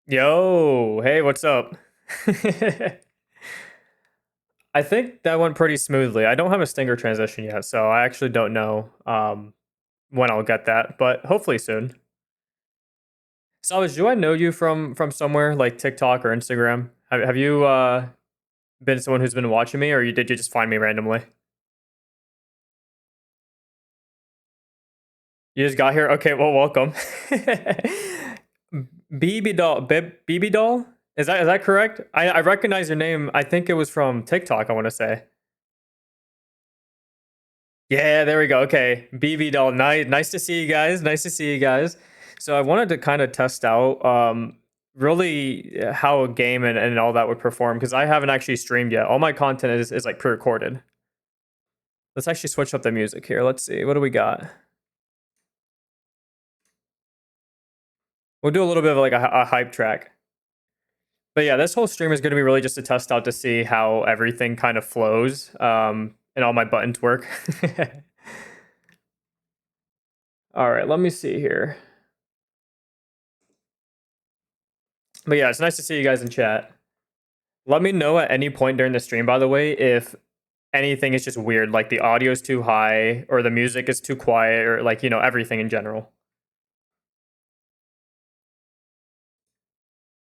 Yo, hey, what's up? I think that went pretty smoothly. I don't have a stinger transition yet, so I actually don't know when I'll get that, but hopefully soon. Salvage, do I know you from somewhere like TikTok or Instagram? Have you been someone who's been watching me, or did you just find me randomly? You just got here. Okay, well, welcome. BB doll. Is that correct? I recognize your name. I think it was from TikTok. I want to say. Yeah, there we go. Okay, BB doll. Nice to see you guys. Nice to see you guys. So I wanted to kind of test out really how a game and all that would perform because I haven't actually streamed yet. All my content is like pre-recorded. Let's actually switch up the music here. Let's see. What do we got? We'll do a little bit of like a hype track. But yeah, this whole stream is going to be really just a test out to see how everything kind of flows and all my buttons work. All right, let me see here. But yeah, it's nice to see you guys in chat. Let me know at any point during the stream, by the way, if anything is just weird, like the audio is too high or the music is too quiet or like, everything in general.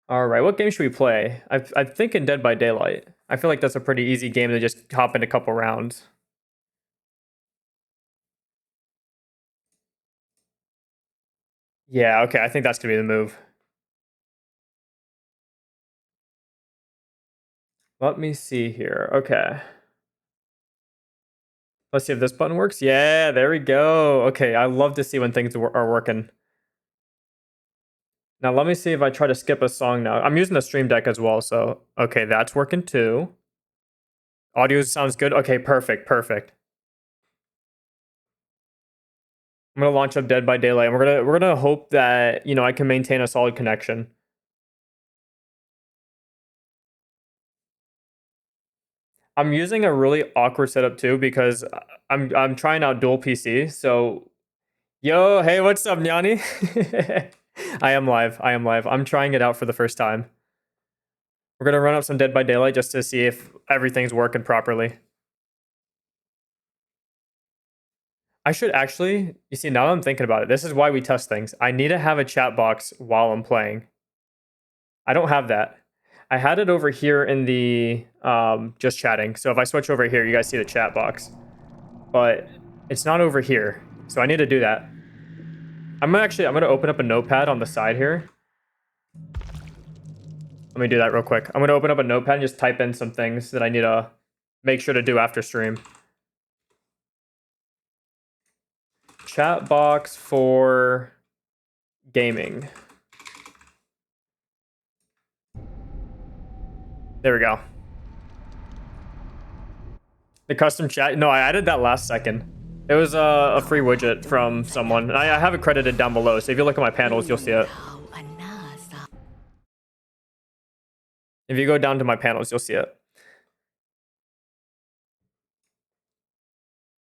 All right, what game should we play? I'm thinking Dead by Daylight. I feel like that's a pretty easy game to just hop in a couple rounds. Yeah, okay, I think that's gonna be the move. Let me see here. Okay. Let's see if this button works. Yeah, there we go. Okay, I love to see when things are working. Now let me see if I try to skip a song now. I'm using the Stream Deck as well, so okay, that's working too. Audio sounds good. Okay, perfect, perfect. I'm gonna launch up Dead by Daylight, and we're gonna hope that I can maintain a solid connection. I'm using a really awkward setup too because I'm trying out dual PC. So, yo, hey, what's up, Nyani? I am live. I am live. I'm trying it out for the first time. We're gonna run up some Dead by Daylight just to see if everything's working properly. I should actually, you see, now that I'm thinking about it, this is why we test things. I need to have a chat box while I'm playing. I don't have that. I had it over here in the just chatting. So if I switch over here, you guys see the chat box. But it's not over here. So I need to do that. I'm gonna open up a notepad on the side here. Let me do that real quick. I'm gonna open up a notepad and just type in some things that I need to make sure to do after stream. Chat box for gaming. There we go. The custom chat. No, I added that last second. It was a free widget from someone. I have it credited down below, so if you look at my panels, you'll see it. If you go down to my panels, you'll see it.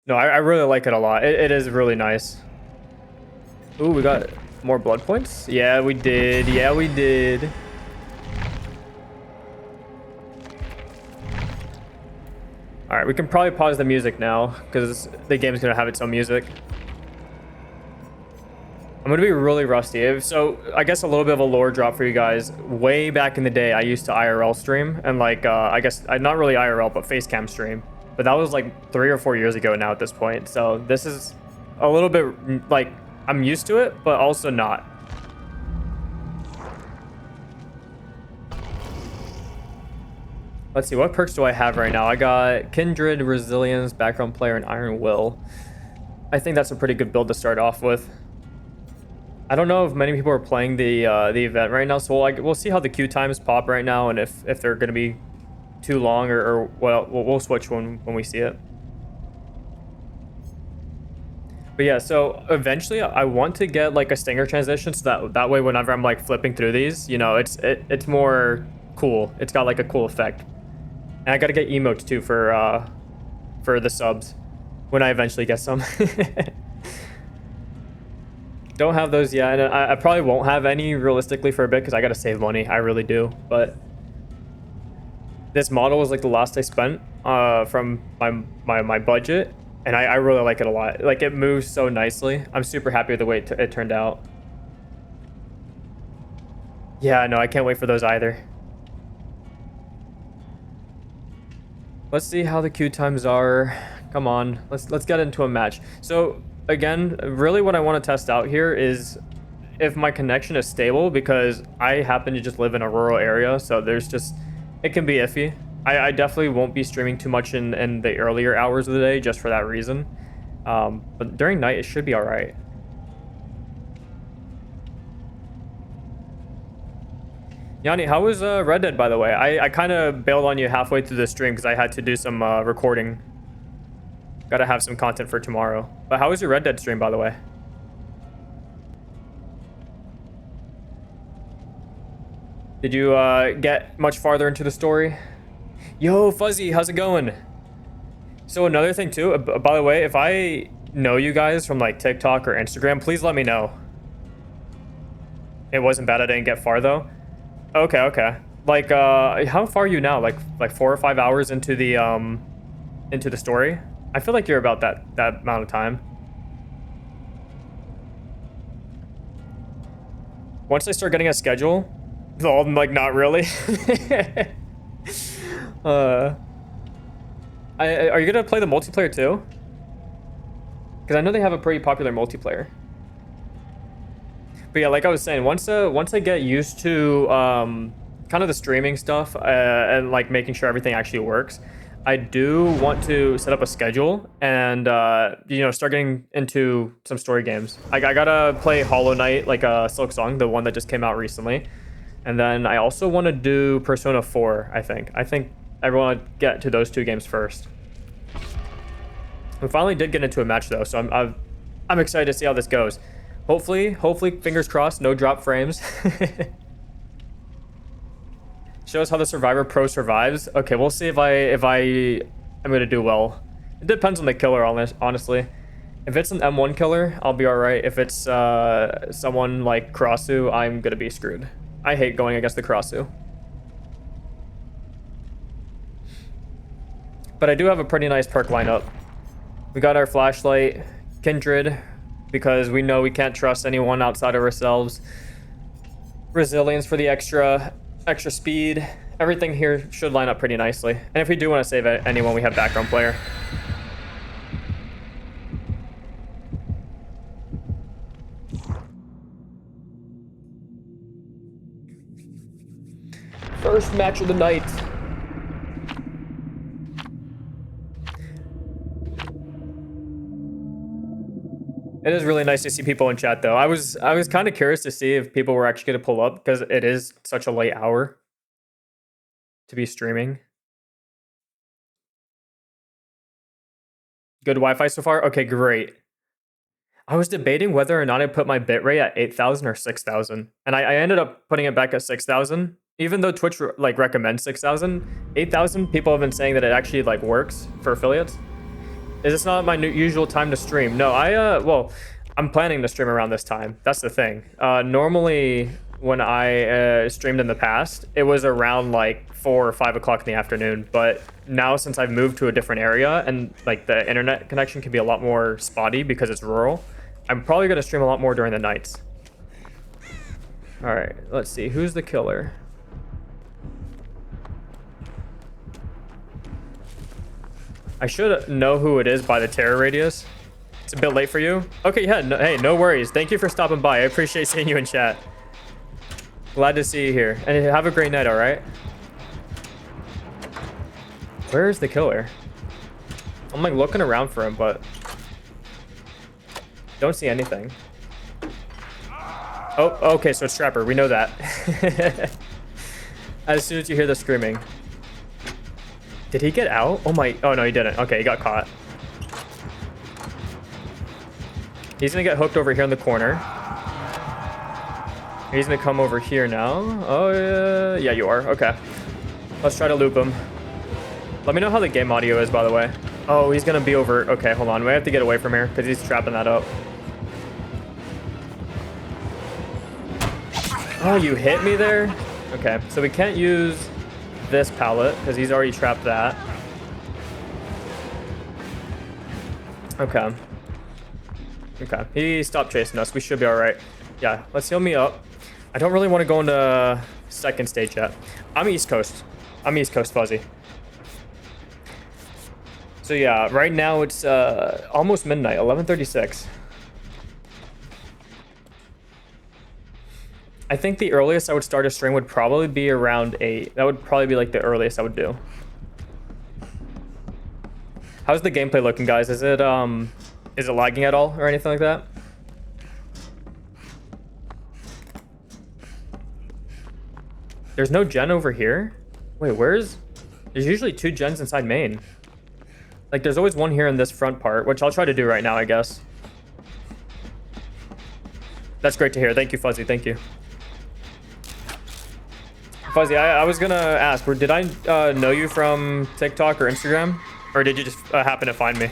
No, I really like it a lot. It is really nice. Ooh, we got more blood points? Yeah, we did. Yeah, we did. All right, we can probably pause the music now because the game's going to have its own music. I'm going to be really rusty. So I guess a little bit of a lore drop for you guys. Way back in the day, I used to IRL stream and like, I guess not really IRL, but facecam stream. But that was like 3 or 4 years ago now at this point. So this is a little bit like I'm used to it, but also not. Let's see, what perks do I have right now? I got Kindred, Resilience, Background Player, and Iron Will. I think that's a pretty good build to start off with. I don't know if many people are playing the event right now, so we'll see how the queue times pop right now, and if they're going to be too long or well, we'll switch when we see it. But yeah, so eventually I want to get like a stinger transition so that way whenever I'm like flipping through these, it's more cool. It's got like a cool effect. And I got to get emotes too for the subs when I eventually get some. Don't have those yet, and I probably won't have any realistically for a bit because I gotta save money. I really do. But this model was like the last I spent from my budget, and I really like it a lot. Like it moves so nicely. I'm super happy with the way it turned out. Yeah, no, I can't wait for those either. Let's see how the queue times are. Come on, let's get into a match. So again, really what I want to test out here is if my connection is stable, because I happen to just live in a rural area, so there's just, it can be iffy. I definitely won't be streaming too much in the earlier hours of the day just for that reason. But during night, it should be all right. Yanni, how was Red Dead, by the way? I kind of bailed on you halfway through the stream because I had to do some recording. Gotta have some content for tomorrow. But how was your Red Dead stream, by the way? Did you get much farther into the story? Yo, Fuzzy, how's it going? So another thing too, by the way, if I know you guys from like TikTok or Instagram, please let me know. It wasn't bad I didn't get far though. Okay, okay. Like how far are you now? Like 4 or 5 hours into the story? I feel like you're about that amount of time. Once I start getting a schedule, though I'm like not really. Are you gonna play the multiplayer too? Because I know they have a pretty popular multiplayer. But yeah, like I was saying, once I get used to kind of the streaming stuff and like making sure everything actually works, I do want to set up a schedule and you know, start getting into some story games. I gotta play Hollow Knight, like Silk Song, the one that just came out recently, and then I also want to do Persona 4. I think I want to get to those 2 games first. We finally did get into a match though, so I'm excited to see how this goes. Hopefully, fingers crossed, no drop frames. Show us how the Survivor Pro survives. Okay, we'll see if I am gonna do well. It depends on the killer, honestly. If it's an M1 killer, I'll be all right. If it's someone like Karasu, I'm gonna be screwed. I hate going against the Karasu. But I do have a pretty nice perk lineup. We got our flashlight, Kindred, because we know we can't trust anyone outside of ourselves. Resilience for the extra speed. Everything here should line up pretty nicely. And if we do want to save anyone, we have background player. First match of the night. It is really nice to see people in chat, though. I was kind of curious to see if people were actually going to pull up because it is such a late hour to be streaming. Good Wi-Fi so far? Okay, great. I was debating whether or not I put my bitrate at 8,000 or 6,000, and I ended up putting it back at 6,000. Even though Twitch like recommends 6,000, 8,000 people have been saying that it actually like works for affiliates. Is this not my usual time to stream? No, well, I'm planning to stream around this time. That's the thing. Normally, when I streamed in the past, it was around like 4 or 5 o'clock in the afternoon. But now, since I've moved to a different area and like the internet connection can be a lot more spotty because it's rural, I'm probably going to stream a lot more during the nights. All right, let's see. Who's the killer? I should know who it is by the terror radius. It's a bit late for you. Okay, yeah, no, hey, no worries. Thank you for stopping by. I appreciate seeing you in chat. Glad to see you here. And have a great night, all right? Where is the killer? I'm like looking around for him, but don't see anything. Oh, okay, so it's Trapper. We know that. As soon as you hear the screaming. Did he get out? Oh my, oh no, he didn't. Okay, he got caught. He's gonna get hooked over here in the corner. He's gonna come over here now. Oh, yeah, you are. Okay. Let's try to loop him. Let me know how the game audio is, by the way. Oh, he's gonna be over. Okay, hold on. We have to get away from here because he's trapping that up. Oh, you hit me there? Okay, so we can't use this pallet because he's already trapped that. Okay. Okay, he stopped chasing us. We should be all right. Yeah, let's heal me up. I don't really want to go into second stage yet. I'm East Coast. I'm East Coast Fuzzy. So yeah, right now it's almost midnight, 11:36. I think the earliest I would start a stream would probably be around 8. That would probably be like the earliest I would do. How's the gameplay looking, guys? Is it lagging at all or anything like that? There's no gen over here? Wait, there's usually 2 gens inside main. Like, there's always one here in this front part, which I'll try to do right now, I guess. That's great to hear. Thank you, Fuzzy. Thank you. Fuzzy, I was gonna ask, did I know you from TikTok or Instagram? Or did you just happen to find me?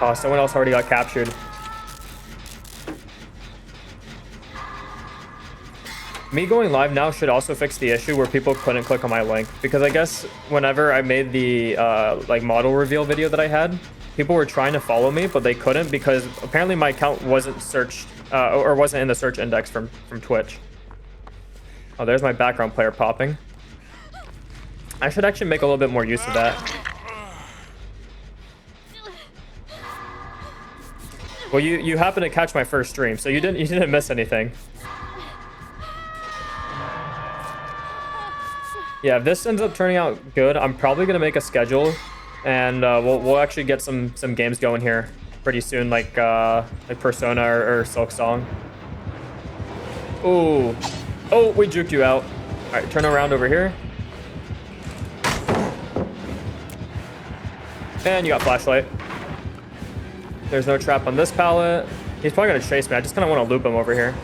Oh, someone else already got captured. Me going live now should also fix the issue where people couldn't click on my link. Because I guess whenever I made the like model reveal video that I had, people were trying to follow me, but they couldn't because apparently my account wasn't searched or wasn't in the search index from Twitch. Oh, there's my background player popping. I should actually make a little bit more use of that. Well, you happened to catch my first stream, so you didn't miss anything. Yeah, if this ends up turning out good, I'm probably gonna make a schedule, and we'll actually get some games going here pretty soon, like Persona or Silk Song. Ooh, oh, we juked you out. All right, turn around over here. And you got flashlight. There's no trap on this pallet. He's probably gonna chase me. I just kind of want to loop him over here.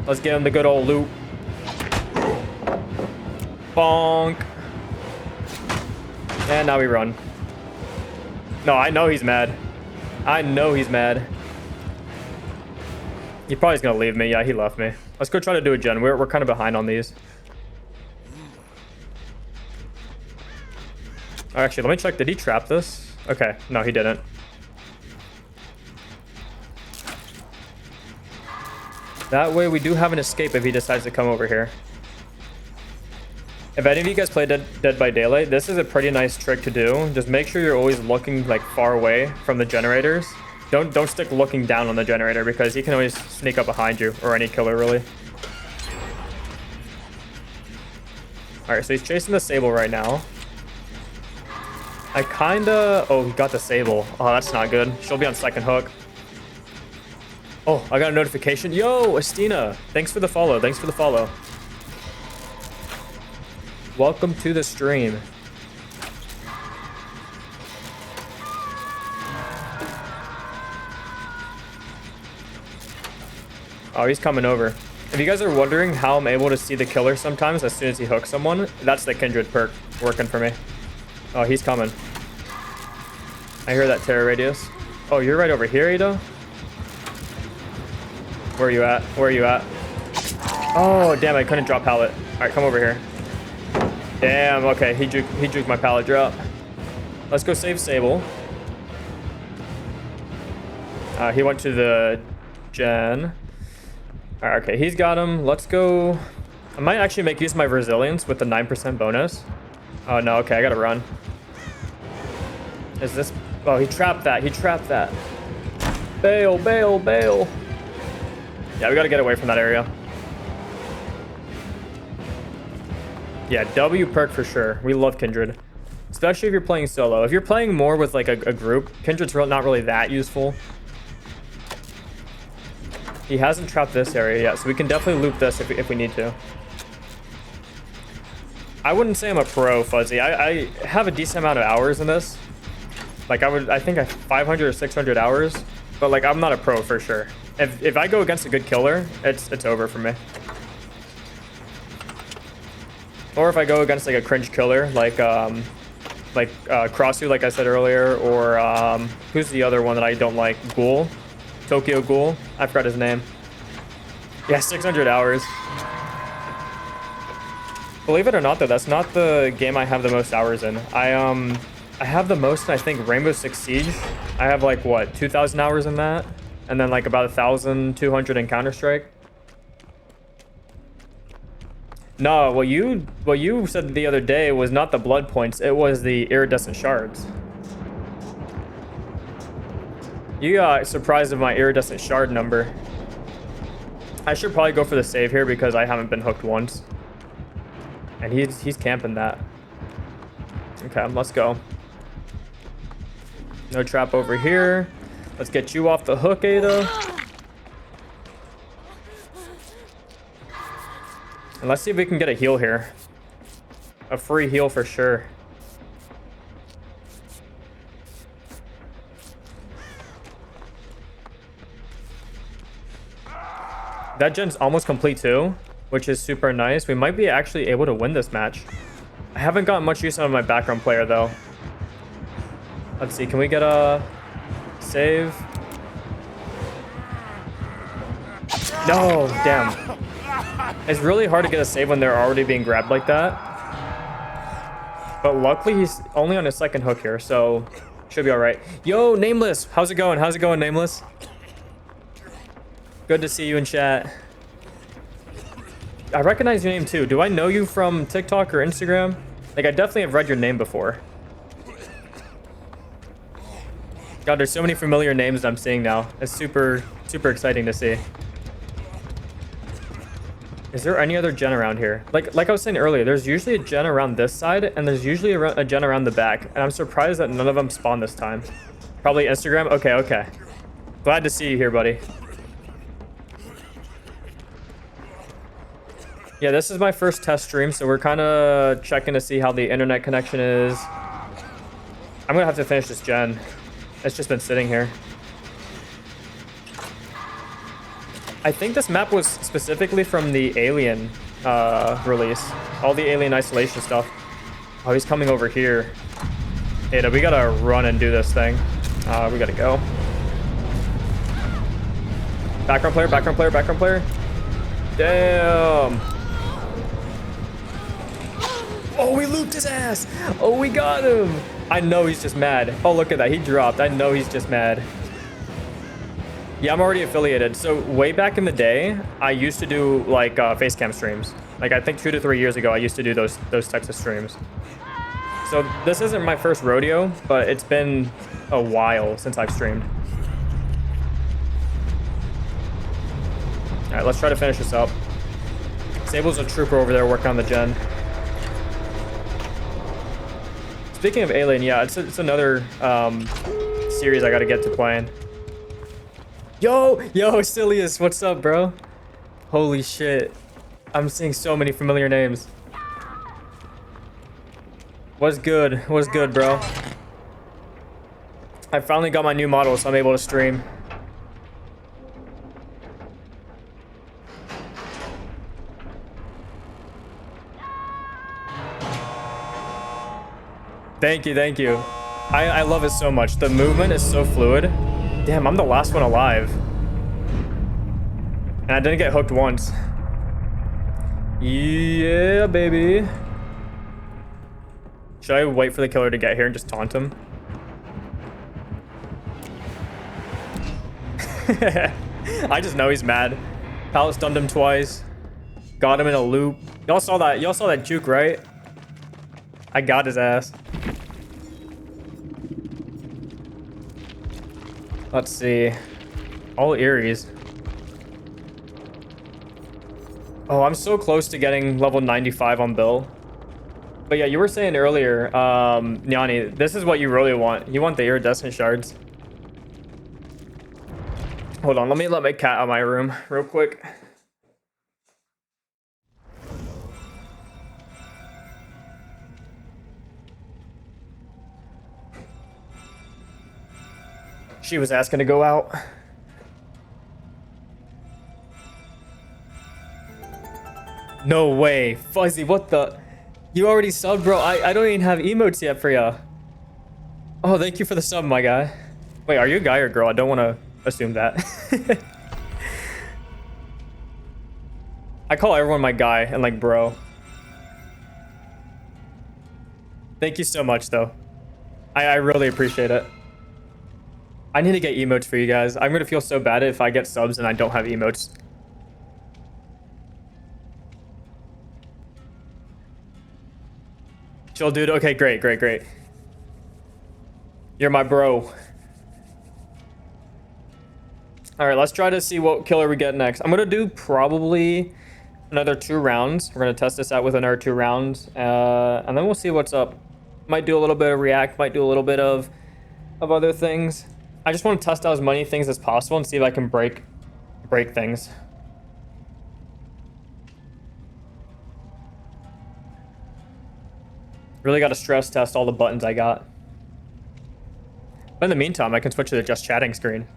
Let's give him the good old loop. Bonk. And now we run. No, I know he's mad. I know he's mad. He probably is gonna leave me. Yeah, he left me. Let's go try to do a gen. We're kind of behind on these. Oh, actually, let me check. Did he trap this? Okay, no, he didn't. That way we do have an escape if he decides to come over here. If any of you guys play Dead by Daylight, this is a pretty nice trick to do. Just make sure you're always looking like far away from the generators. Don't stick looking down on the generator because he can always sneak up behind you, or any killer really. Alright, so he's chasing the Sable right now. I kinda... Oh, he got the Sable. Oh, that's not good. She'll be on second hook. Oh, I got a notification. Yo, Estina. Thanks for the follow. Thanks for the follow. Welcome to the stream. Oh, he's coming over. If you guys are wondering how I'm able to see the killer sometimes as soon as he hooks someone, that's the Kindred perk working for me. Oh, he's coming. I hear that terror radius. Oh, you're right over here, Ito? Where are you at? Where are you at? Oh, damn, I couldn't drop pallet. All right, come over here. Damn, okay, he juked my pallet drop. Let's go save Sable. He went to the gen. All right, okay, he's got him. Let's go. I might actually make use of my resilience with the 9% bonus. Oh, no, okay, I gotta run. Is this... Oh, he trapped that. He trapped that. Bail, bail, bail. Yeah, we gotta get away from that area. Yeah, W perk for sure. We love Kindred. Especially if you're playing solo. If you're playing more with like a group, Kindred's not really that useful. He hasn't trapped this area yet, so we can definitely loop this if we need to. I wouldn't say I'm a pro, Fuzzy. I have a decent amount of hours in this. Like I think I have 500 or 600 hours, but like I'm not a pro for sure. If I go against a good killer, it's over for me. Or if I go against like a cringe killer, like Crossu, like I said earlier, or who's the other one that I don't like? Ghoul, Tokyo Ghoul. I forgot his name. Yeah, 600 hours. Believe it or not, though, that's not the game I have the most hours in. I have the most in, I think, Rainbow Six Siege. I have like what, 2,000 hours in that, and then like about 1,200 in Counter-Strike. No, what you said the other day was not the blood points, it was the iridescent shards. You got surprised of my iridescent shard number. I should probably go for the save here because I haven't been hooked once. And he's camping that. Okay, let's go. No trap over here. Let's get you off the hook, Ada. And let's see if we can get a heal here. A free heal for sure. That gen's almost complete too, which is super nice. We might be actually able to win this match. I haven't gotten much use out of my background player though. Let's see, can we get a save? No, damn. It's really hard to get a save when they're already being grabbed like that. But luckily he's only on his second hook here, so should be all right. Yo, Nameless, how's it going? How's it going, Nameless? Good to see you in chat. I recognize your name too. Do I know you from TikTok or Instagram? Like, I definitely have read your name before. God, there's so many familiar names that I'm seeing now. It's super, super exciting to see. Is there any other gen around here? Like I was saying earlier, there's usually a gen around this side, and there's usually a gen around the back. And I'm surprised that none of them spawn this time. Probably Instagram? Okay, okay. Glad to see you here, buddy. Yeah, this is my first test stream, so we're kind of checking to see how the internet connection is. I'm gonna have to finish this gen. It's just been sitting here. I think this map was specifically from the Alien release. All the Alien Isolation stuff. Oh, he's coming over here. Ada, we gotta run and do this thing. We gotta go. Background player, background player, background player. Damn. Oh, we looped his ass. Oh, we got him. I know he's just mad. Oh, look at that. He dropped. I know he's just mad. Yeah, I'm already affiliated. So way back in the day, I used to do like face cam streams. Like I think 2 to 3 years ago, I used to do those types of streams. So this isn't my first rodeo, but it's been a while since I've streamed. All right, let's try to finish this up. Sable's a trooper over there working on the gen. Speaking of Alien, yeah, it's another series I gotta get to playing. Yo, Silius, what's up, bro? Holy shit. I'm seeing so many familiar names. What's good? What's good, bro? I finally got my new model, so I'm able to stream. Thank you, thank you. I love it so much. The movement is so fluid. Damn, I'm the last one alive. And I didn't get hooked once. Yeah, baby. Should I wait for the killer to get here and just taunt him? I just know he's mad. Palace stunned him twice. Got him in a loop. Y'all saw that juke, right? I got his ass. Let's see. All Eries. Oh, I'm so close to getting level 95 on Bill. But yeah, you were saying earlier, Nyani, this is what you really want. You want the iridescent shards. Hold on, let me let my cat out of my room real quick. She was asking to go out. No way. Fuzzy, what the? You already subbed, bro. I don't even have emotes yet for ya. Oh, thank you for the sub, my guy. Wait, are you a guy or girl? I don't want to assume that. I call everyone my guy and like bro. Thank you so much, though. I really appreciate it. I need to get emotes for you guys. I'm gonna feel so bad if I get subs and I don't have emotes. Chill, dude. Okay, great, great, great. You're my bro. All right, let's try to see what killer we get next. I'm gonna do probably another 2 rounds. We're gonna test this out with another 2 rounds, and then we'll see what's up. Might do a little bit of react. Might do a little bit of other things. I just want to test out as many things as possible and see if I can break things. Really got to stress test all the buttons I got. But in the meantime, I can switch to the just chatting screen.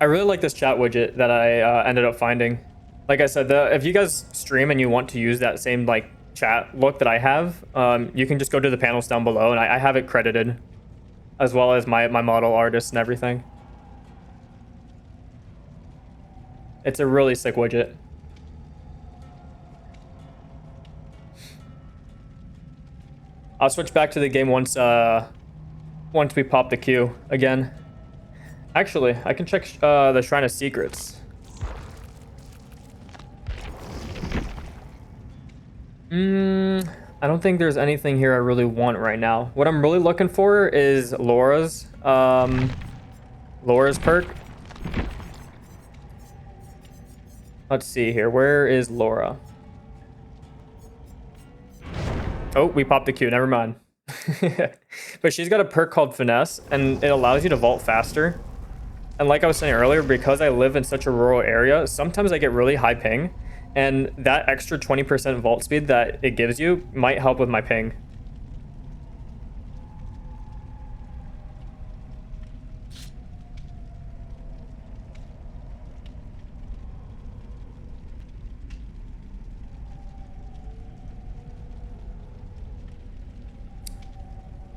I really like this chat widget that I ended up finding. Like I said, if you guys stream and you want to use that same like chat look that I have, you can just go to the panels down below, and I have it credited, as well as my model artists and everything. It's a really sick widget. I'll switch back to the game once we pop the queue again. Actually, I can check the Shrine of Secrets. I don't think there's anything here I really want right now. What I'm really looking for is Laura's perk. Let's see here. Where is Laura? Oh, we popped the queue. Never mind. But she's got a perk called Finesse, and it allows you to vault faster. And like I was saying earlier, because I live in such a rural area, sometimes I get really high ping, and that extra 20% vault speed that it gives you might help with my ping.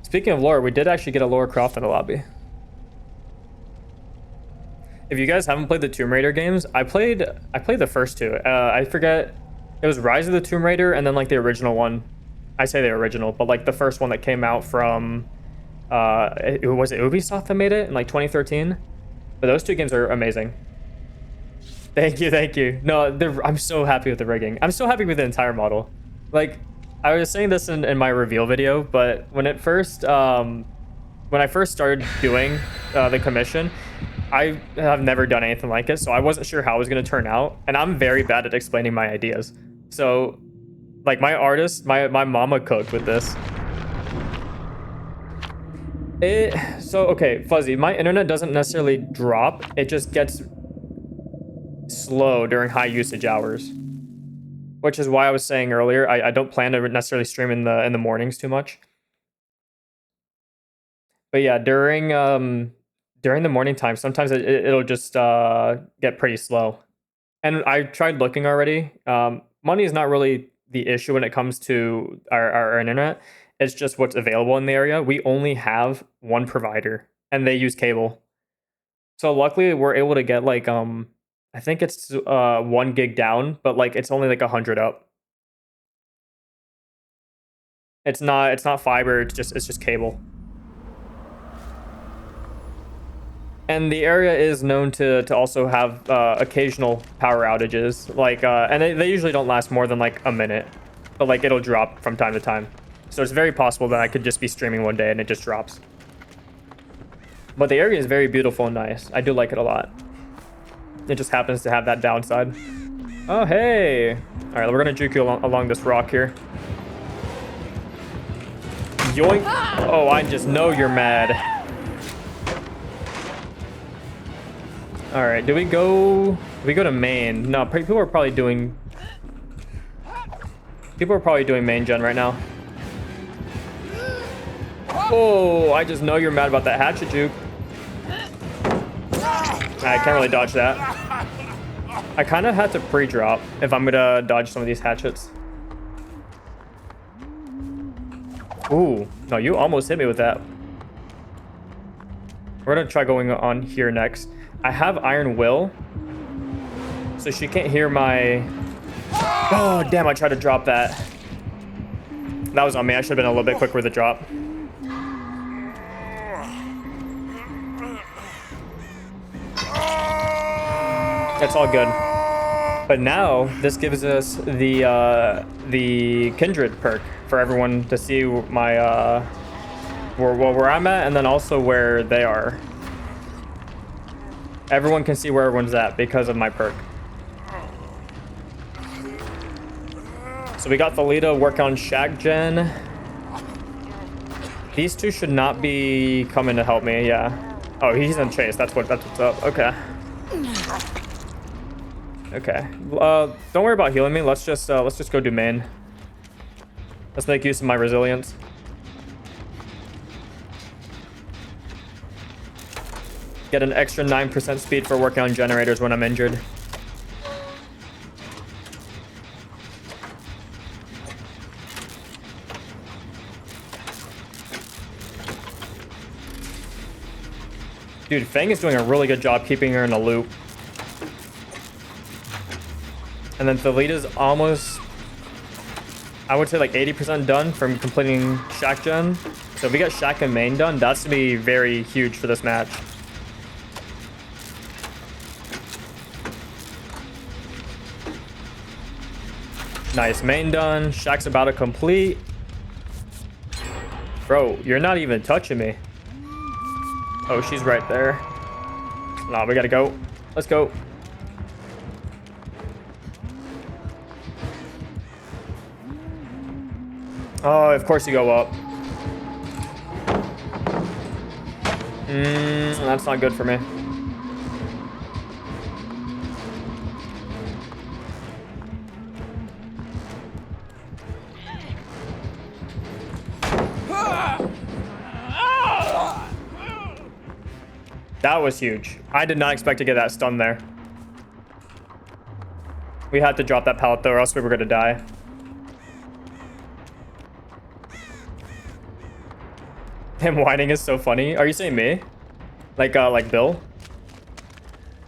Speaking of lore, we did actually get a Lara Croft in the lobby. If you guys haven't played the Tomb Raider games, I played the first 2. I forget, it was Rise of the Tomb Raider and then like the original one. I say the original, but like the first one that came out from, was it Ubisoft that made it in like 2013? But those 2 games are amazing. Thank you, thank you. No, I'm so happy with the rigging. I'm so happy with the entire model. Like, I was saying this in my reveal video, but when I first started doing the commission, I have never done anything like it, so I wasn't sure how it was going to turn out, and I'm very bad at explaining my ideas. So, like, my artist, my mama cooked with this. So, okay, Fuzzy, my internet doesn't necessarily drop, it just gets slow during high usage hours. Which is why I was saying earlier, I don't plan to necessarily stream in the mornings too much. But yeah, during the morning time, sometimes it'll just get pretty slow. And I tried looking already. Money is not really the issue when it comes to our internet. It's just what's available in the area. We only have one provider, and they use cable. So luckily, we're able to get like I think it's 1 gig down, but like it's only like 100 up. It's not fiber. It's just cable. And the area is known to also have occasional power outages, like and they usually don't last more than like a minute, but like it'll drop from time to time. So it's very possible that I could just be streaming one day and it just drops. But the area is very beautiful and nice. I do like it a lot. It just happens to have that downside. Oh, hey. All right, we're gonna juke you along this rock here. Yoink. Oh, I just know you're mad. All right, do we go to main? No, people are probably doing main gen right now. Oh, I just know you're mad about that hatchet juke. I can't really dodge that. I kind of had to pre-drop if I'm gonna dodge some of these hatchets. Ooh, no, you almost hit me with that. We're gonna try going on here next. I have Iron Will, so she can't hear my... Oh, damn, I tried to drop that. That was on me. I should have been a little bit quicker with the drop. It's all good. But now this gives us the Kindred perk for everyone to see my where I'm at, and then also where they are. Everyone can see where everyone's at because of my perk. So we got Thalita work on Shack Gen. These two should not be coming to help me. Yeah. Oh, he's in chase. That's what's up. Okay. Okay. Don't worry about healing me. Let's just go do main. Let's make use of my resilience. Get an extra 9% speed for working on generators when I'm injured. Dude, Fang is doing a really good job keeping her in a loop. And then Thalita's almost, I would say like 80% done from completing Shack Gen. So if we get Shack and main done, that's gonna be very huge for this match. Nice, main done. Shack's about to complete. Bro, you're not even touching me. Oh, she's right there. Nah, we gotta go. Let's go. Oh, of course you go up. That's not good for me. That was huge. I did not expect to get that stun there. We had to drop that pallet though, or else we were gonna die. Him whining is so funny. Are you saying me? Like Bill?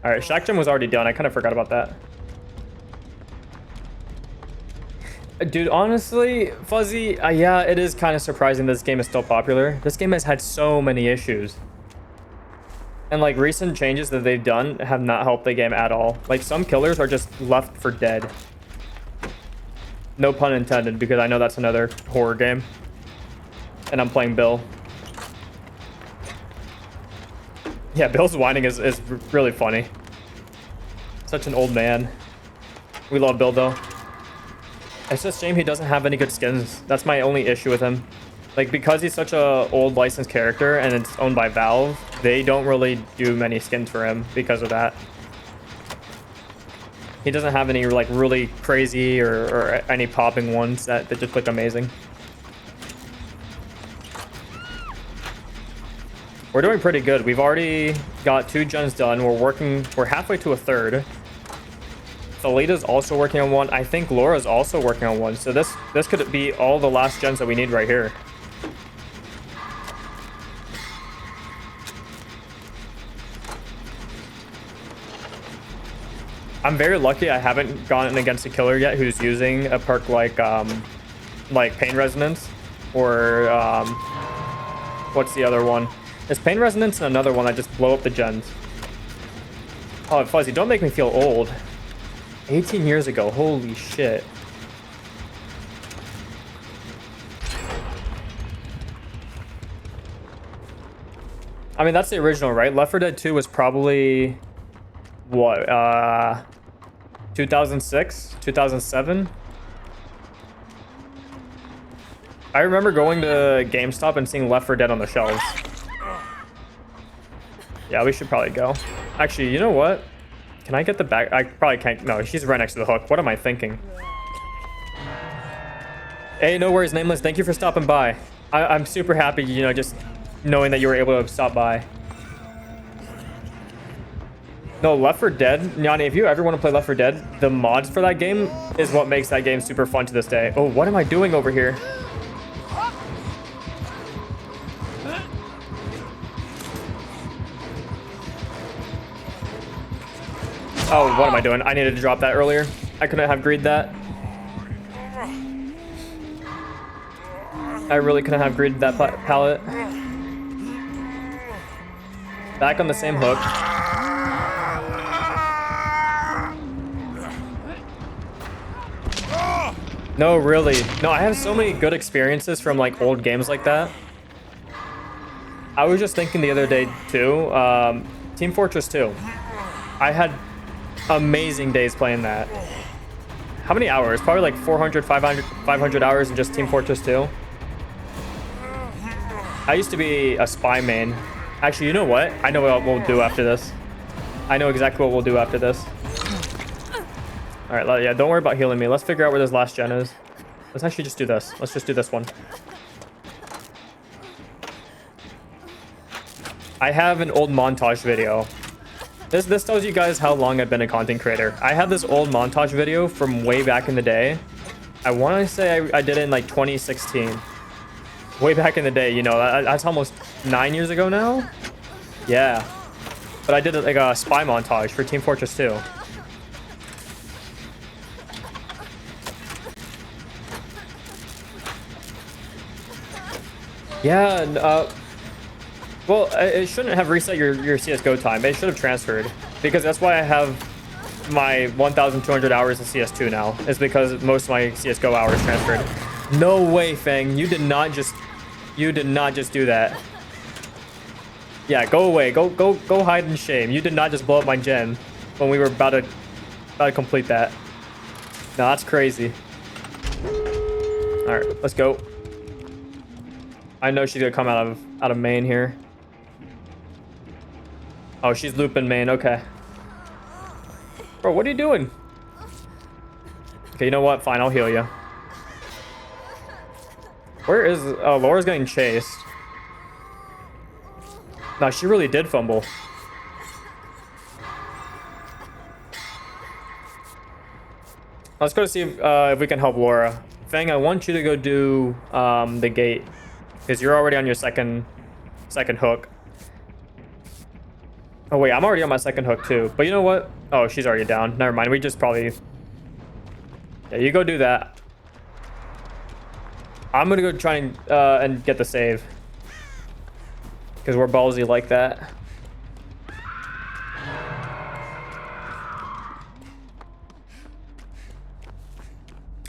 Alright, Shack Gen was already done. I kind of forgot about that. Dude, honestly, Fuzzy, yeah, it is kind of surprising this game is still popular. This game has had so many issues. And like recent changes that they've done have not helped the game at all. Like some killers are just left for dead. No pun intended, because I know that's another horror game. And I'm playing Bill. Yeah, Bill's whining is really funny. Such an old man. We love Bill though. It's just a shame he doesn't have any good skins. That's my only issue with him. Like, because he's such a old licensed character and it's owned by Valve, they don't really do many skins for him because of that. He doesn't have any like really crazy or any popping ones that just look amazing. We're doing pretty good. We've already got 2 gens done. We're halfway to a third. Thalita's also working on one. I think Laura's also working on one. So this could be all the last gens that we need right here. I'm very lucky I haven't gone against a killer yet who's using a perk like Pain Resonance or what's the other one? There's Pain Resonance and another one that just blow up the gens. Oh, Fuzzy, don't make me feel old. 18 years ago, holy shit. I mean, that's the original, right? Left 4 Dead 2 was probably what, 2006, 2007. I remember going to GameStop and seeing Left 4 Dead on the shelves. Yeah, we should probably go. Actually, you know what? Can I get the back? I probably can't. No, she's right next to the hook. What am I thinking? Hey, no worries, Nameless. Thank you for stopping by. I'm super happy, you know, just knowing that you were able to stop by. No, Left 4 Dead, Yanni, if you ever want to play Left 4 Dead, the mods for that game is what makes that game super fun to this day. Oh, what am I doing over here? Oh, what am I doing? I needed to drop that earlier. I couldn't have greed that. I really couldn't have greeted that pallet. Back on the same hook. No, really. No, I have so many good experiences from like old games like that. I was just thinking the other day too, Team Fortress 2. I had amazing days playing that. How many hours? Probably like 400, 500 hours in just Team Fortress 2. I used to be a spy main. Actually, you know what? I know what we'll do after this. I know exactly what we'll do after this. All right, yeah, don't worry about healing me. Let's figure out where this last gen is. Let's actually just do this. Let's just do this one. I have an old montage video. This tells you guys how long I've been a content creator. I have this old montage video from way back in the day. I want to say I did it in like 2016. Way back in the day, you know, that's almost 9 years ago now. Yeah. But I did like a spy montage for Team Fortress 2. Yeah, well, it shouldn't have reset your CSGO time. It should have transferred. Because that's why I have my 1,200 hours in CS2 now. Is because most of my CSGO hours transferred. No way, Fang. You did not just do that. Yeah, go away. Go hide in shame. You did not just blow up my gen when we were about to complete that. No, that's crazy. All right, let's go. I know she's gonna come out of main here. Oh, she's looping main. Okay. Bro, what are you doing? Okay, you know what? Fine, I'll heal you. Where is... Oh, Laura's getting chased. No, she really did fumble. Let's go to see if we can help Laura. Fang, I want you to go do the gate. Because you're already on your second hook. Oh, wait, I'm already on my second hook, too. But you know what? Oh, she's already down. Never mind. We just probably... Yeah, you go do that. I'm going to go try and get the save. Because we're ballsy like that.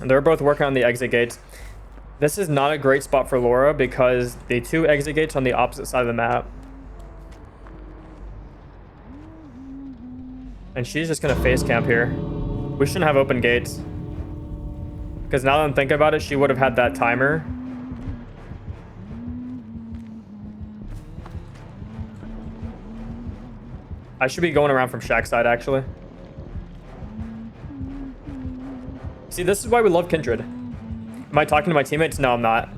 And they're both working on the exit gates. This is not a great spot for Laura because the two exit gates on the opposite side of the map. And she's just going to face camp here. We shouldn't have open gates. Because now that I'm thinking about it, she would have had that timer. I should be going around from Shack side, actually. See, this is why we love Kindred. Am I talking to my teammates? No, I'm not.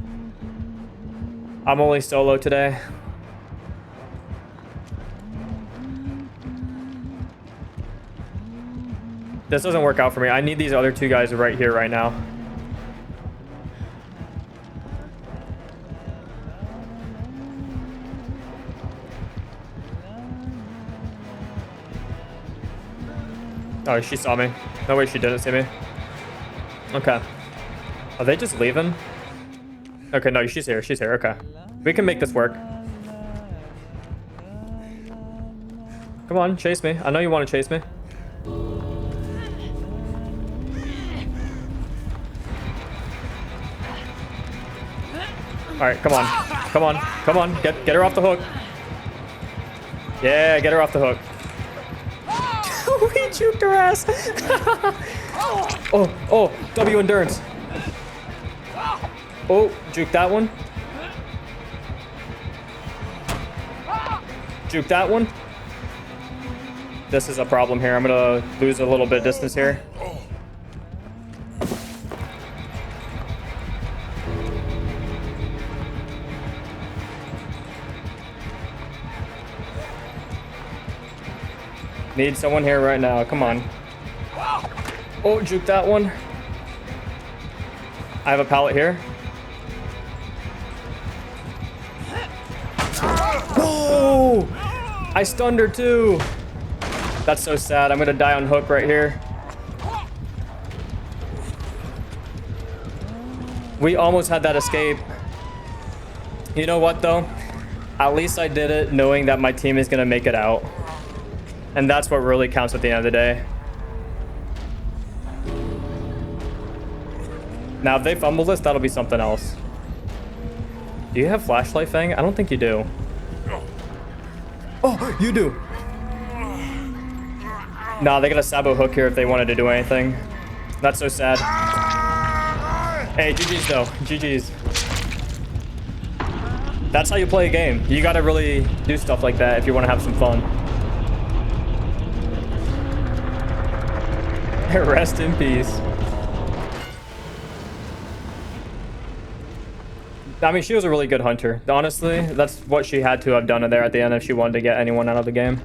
I'm only solo today. This doesn't work out for me. I need these other two guys right here, right now. Oh, she saw me. No way she didn't see me. Okay. Are they just leaving? Okay, no, she's here. She's here. Okay. We can make this work. Come on, chase me. I know you want to chase me. All right, come on. Come on. Come on. Get her off the hook. Yeah, get her off the hook. We juked her ass. Oh, W endurance. Oh, juke that one. Juke that one. This is a problem here. I'm gonna lose a little bit of distance here. Need someone here right now. Come on. Oh, juke that one. I have a pallet here. Oh! I stunned her too. That's so sad. I'm gonna die on hook right here. We almost had that escape. You know what though? At least I did it knowing that my team is gonna make it out. And that's what really counts at the end of the day. Now, if they fumble this, that'll be something else. Do you have flashlight, Fang? I don't think you do. Oh, you do. Nah, they got a Sabo hook here if they wanted to do anything. That's so sad. Hey, GG's though. GG's. That's how you play a game. You gotta really do stuff like that if you want to have some fun. Rest in peace. I mean, she was a really good hunter. Honestly, that's what she had to have done in there at the end if she wanted to get anyone out of the game.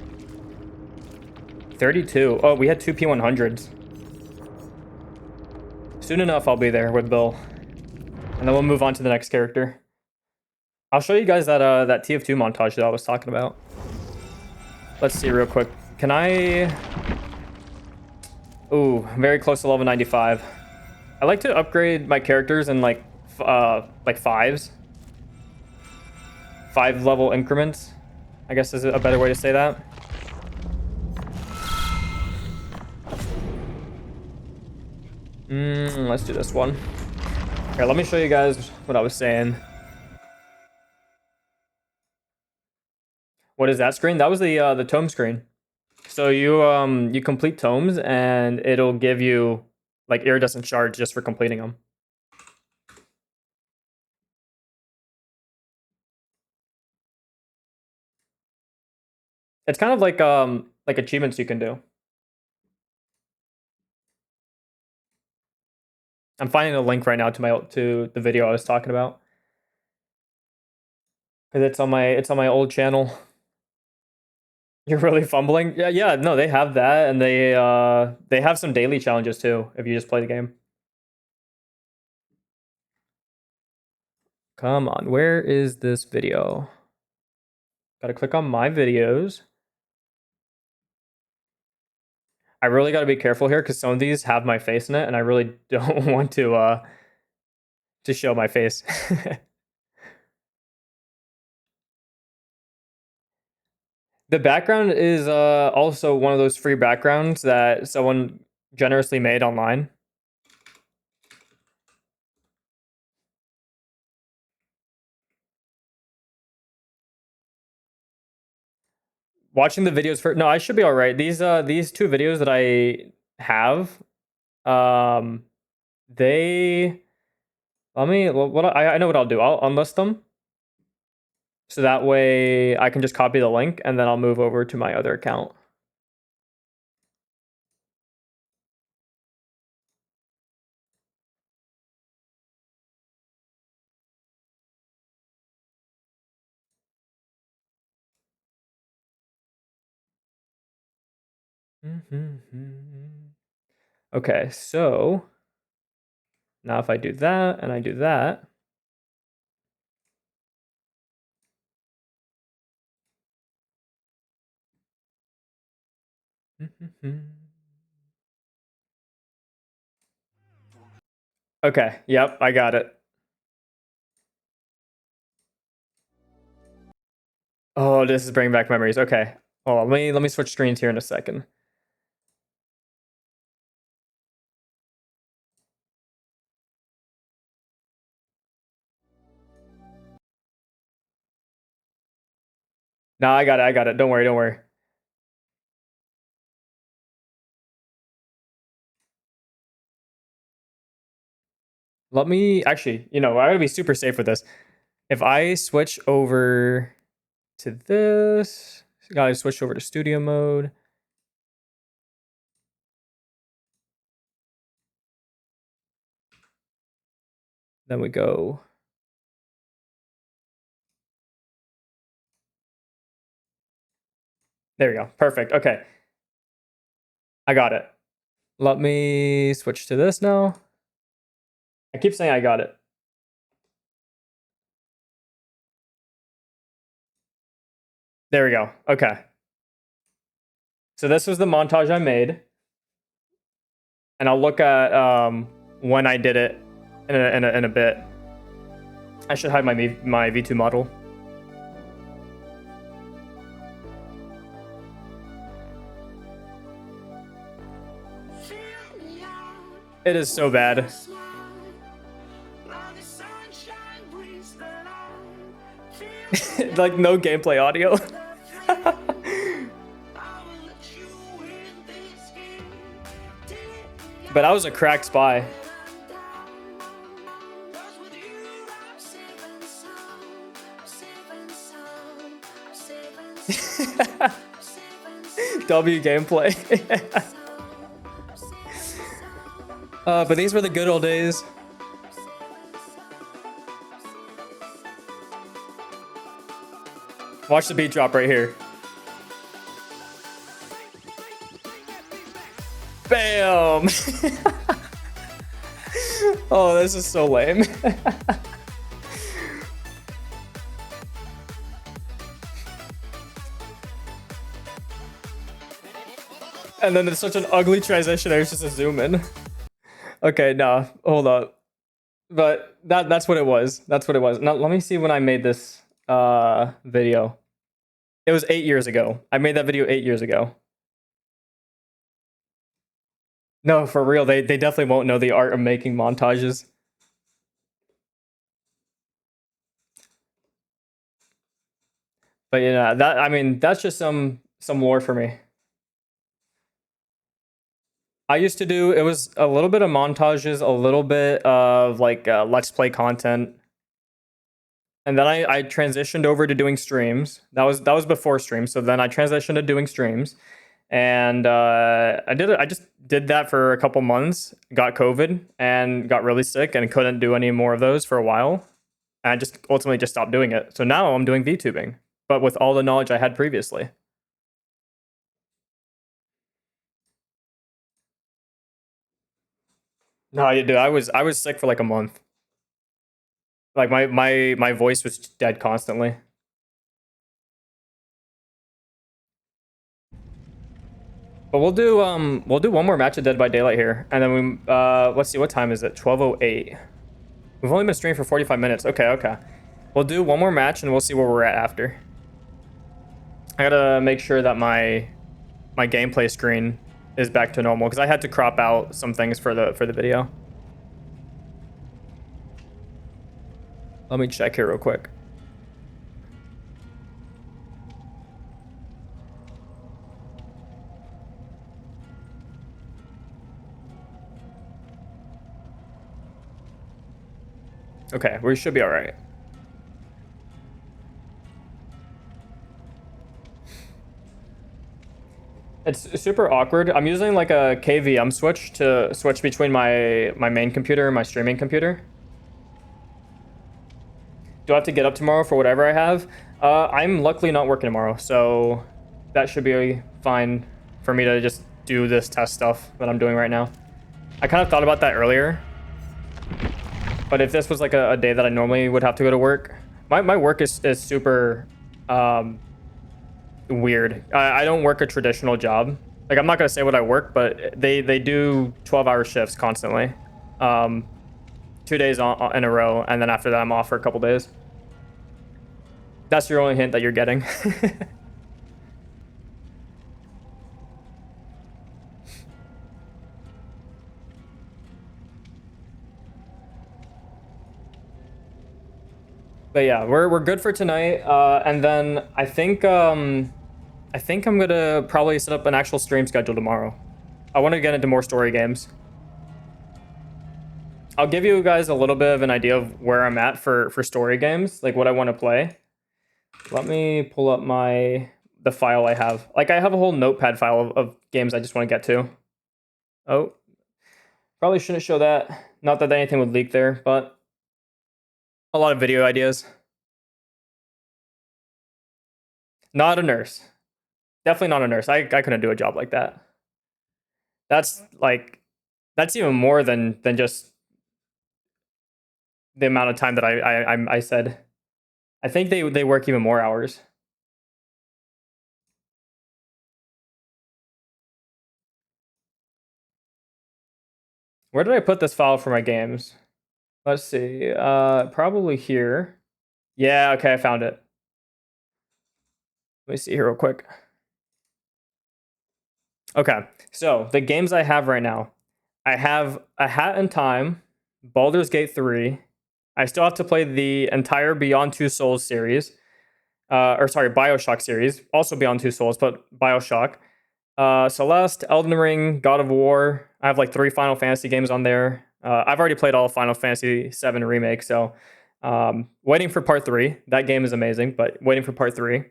32. Oh, we had two P100s. Soon enough, I'll be there with Bill. And then we'll move on to the next character. I'll show you guys that that TF2 montage that I was talking about. Let's see real quick. Can I... Ooh, very close to level 95. I like to upgrade my characters in like fives. 5-level increments, I guess is a better way to say that. Let's do this one. Here, let me show you guys what I was saying. What is that screen? That was the tome screen. So you complete tomes and it'll give you like iridescent shards just for completing them. It's kind of like achievements you can do. I'm finding a link right now to the video I was talking about. Cause it's on my old channel. You're really fumbling? Yeah, no, they have that and they have some daily challenges too if you just play the game. Come on, where is this video? Gotta click on my videos. I really gotta be careful here because some of these have my face in it and I really don't want to show my face. The background is also one of those free backgrounds that someone generously made online. Watching the videos for no, I should be all right. These two videos that I have, um, they let me what I know what I'll do. I'll unlist them so that way I can just copy the link and then I'll move over to my other account. Okay, so now if I do that and I do that, okay, yep, I got it. Oh, this is bringing back memories. Okay. Oh, let me switch screens here in a second. No, I got it. I got it. Don't worry. Don't worry. Let me actually, I gotta be super safe with this. If I switch over to this, gotta switch over to studio mode. Then we go. There we go. Perfect. Okay. I got it. Let me switch to this now. I keep saying I got it. There we go. Okay. So this was the montage I made. And I'll look at when I did it in a bit. I should hide my V2 model. It is so bad. Like no gameplay audio. But I was a crack spy. W gameplay. But these were the good old days. Watch the beat drop right here. Bam! Oh, this is so lame. And then it's such an ugly transition. There's just a zoom in. Okay, nah, hold up. But that's what it was. That's what it was. Now let me see when I made this video. It was 8 years ago. I made that video 8 years ago. No, for real, they definitely won't know the art of making montages. But yeah, that I mean that's just some lore for me. I used to do it was a little bit of montages, a little bit of like let's play content, and then I transitioned over to doing streams. That was before streams. So then I transitioned to doing streams, and I just did that for a couple months. Got COVID and got really sick and couldn't do any more of those for a while. And I just ultimately just stopped doing it. So now I'm doing VTubing, but with all the knowledge I had previously. No, dude, I was sick for like a month. Like my voice was dead constantly. But we'll do one more match of Dead by Daylight here, and then we let's see, what time is it? 12:08. We've only been streaming for 45 minutes. Okay. We'll do one more match and we'll see where we're at after. I gotta make sure that my gameplay screen is back to normal because I had to crop out some things for the video. Let me check here real quick. Okay, we should be all right. It's super awkward. I'm using like a KVM switch to switch between my main computer and my streaming computer. Do I have to get up tomorrow for whatever I have? I'm luckily not working tomorrow, so that should be fine for me to just do this test stuff that I'm doing right now. I kind of thought about that earlier, but if this was like a day that I normally would have to go to work, my work is super weird. I don't work a traditional job. Like, I'm not gonna say what I work, but they do 12-hour shifts constantly. 2 days in a row, and then after that I'm off for a couple days. That's your only hint that you're getting. But yeah, we're good for tonight. And then I think I'm gonna probably set up an actual stream schedule tomorrow. I want to get into more story games. I'll give you guys a little bit of an idea of where I'm at for story games, like what I want to play. Let me pull up the file I have. Like, I have a whole notepad file of games I just want to get to. Oh, probably shouldn't show that. Not that anything would leak there, but a lot of video ideas. Not a nurse. Definitely not a nurse. I couldn't do a job like that. That's like, that's even more than just the amount of time that I said. I think they work even more hours. Where did I put this file for my games? Let's see. Probably here. Yeah, okay, I found it. Let me see here real quick. Okay, so the games I have right now, I have A Hat in Time, Baldur's Gate 3. I still have to play the entire Beyond Two Souls series. Or sorry, Bioshock series. Also Beyond Two Souls, but Bioshock. Celeste, Elden Ring, God of War. I have like 3 Final Fantasy games on there. I've already played all of Final Fantasy 7 Remake, so waiting for part 3. That game is amazing, but waiting for part 3.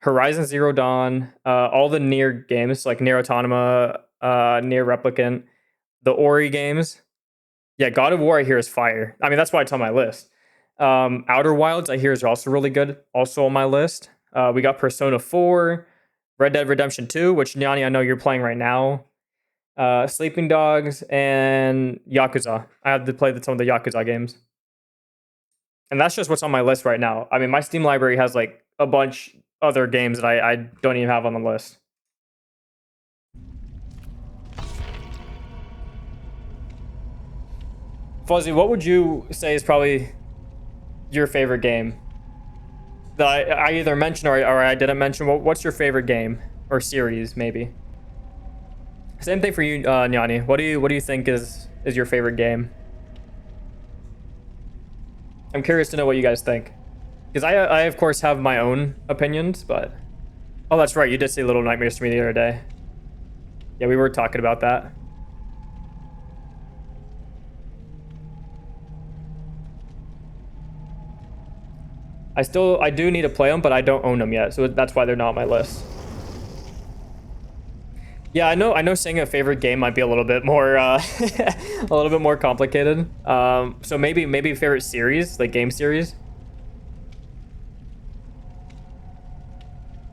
Horizon Zero Dawn, all the Nier games like Nier Automata, Nier Replicant, the Ori games. Yeah, God of War I hear is fire. I mean, that's why it's on my list. Outer Wilds I hear is also really good, also on my list. We got Persona 4, Red Dead Redemption 2, which Nyani, I know you're playing right now. Sleeping Dogs, and Yakuza. I have to play some of the Yakuza games. And that's just what's on my list right now. I mean, my Steam library has like a bunch other games that I don't even have on the list. Fuzzy, what would you say is probably your favorite game that I either mentioned or I didn't mention? What's your favorite game or series, maybe? Same thing for you, Nyani. What do you think is your favorite game? I'm curious to know what you guys think, because I of course have my own opinions, but oh, that's right, you did say Little Nightmares to me the other day. Yeah, we were talking about that. I do need to play them, but I don't own them yet, so that's why they're not on my list. Yeah, I know saying a favorite game might be a little bit more a little bit more complicated. So maybe favorite series, like game series.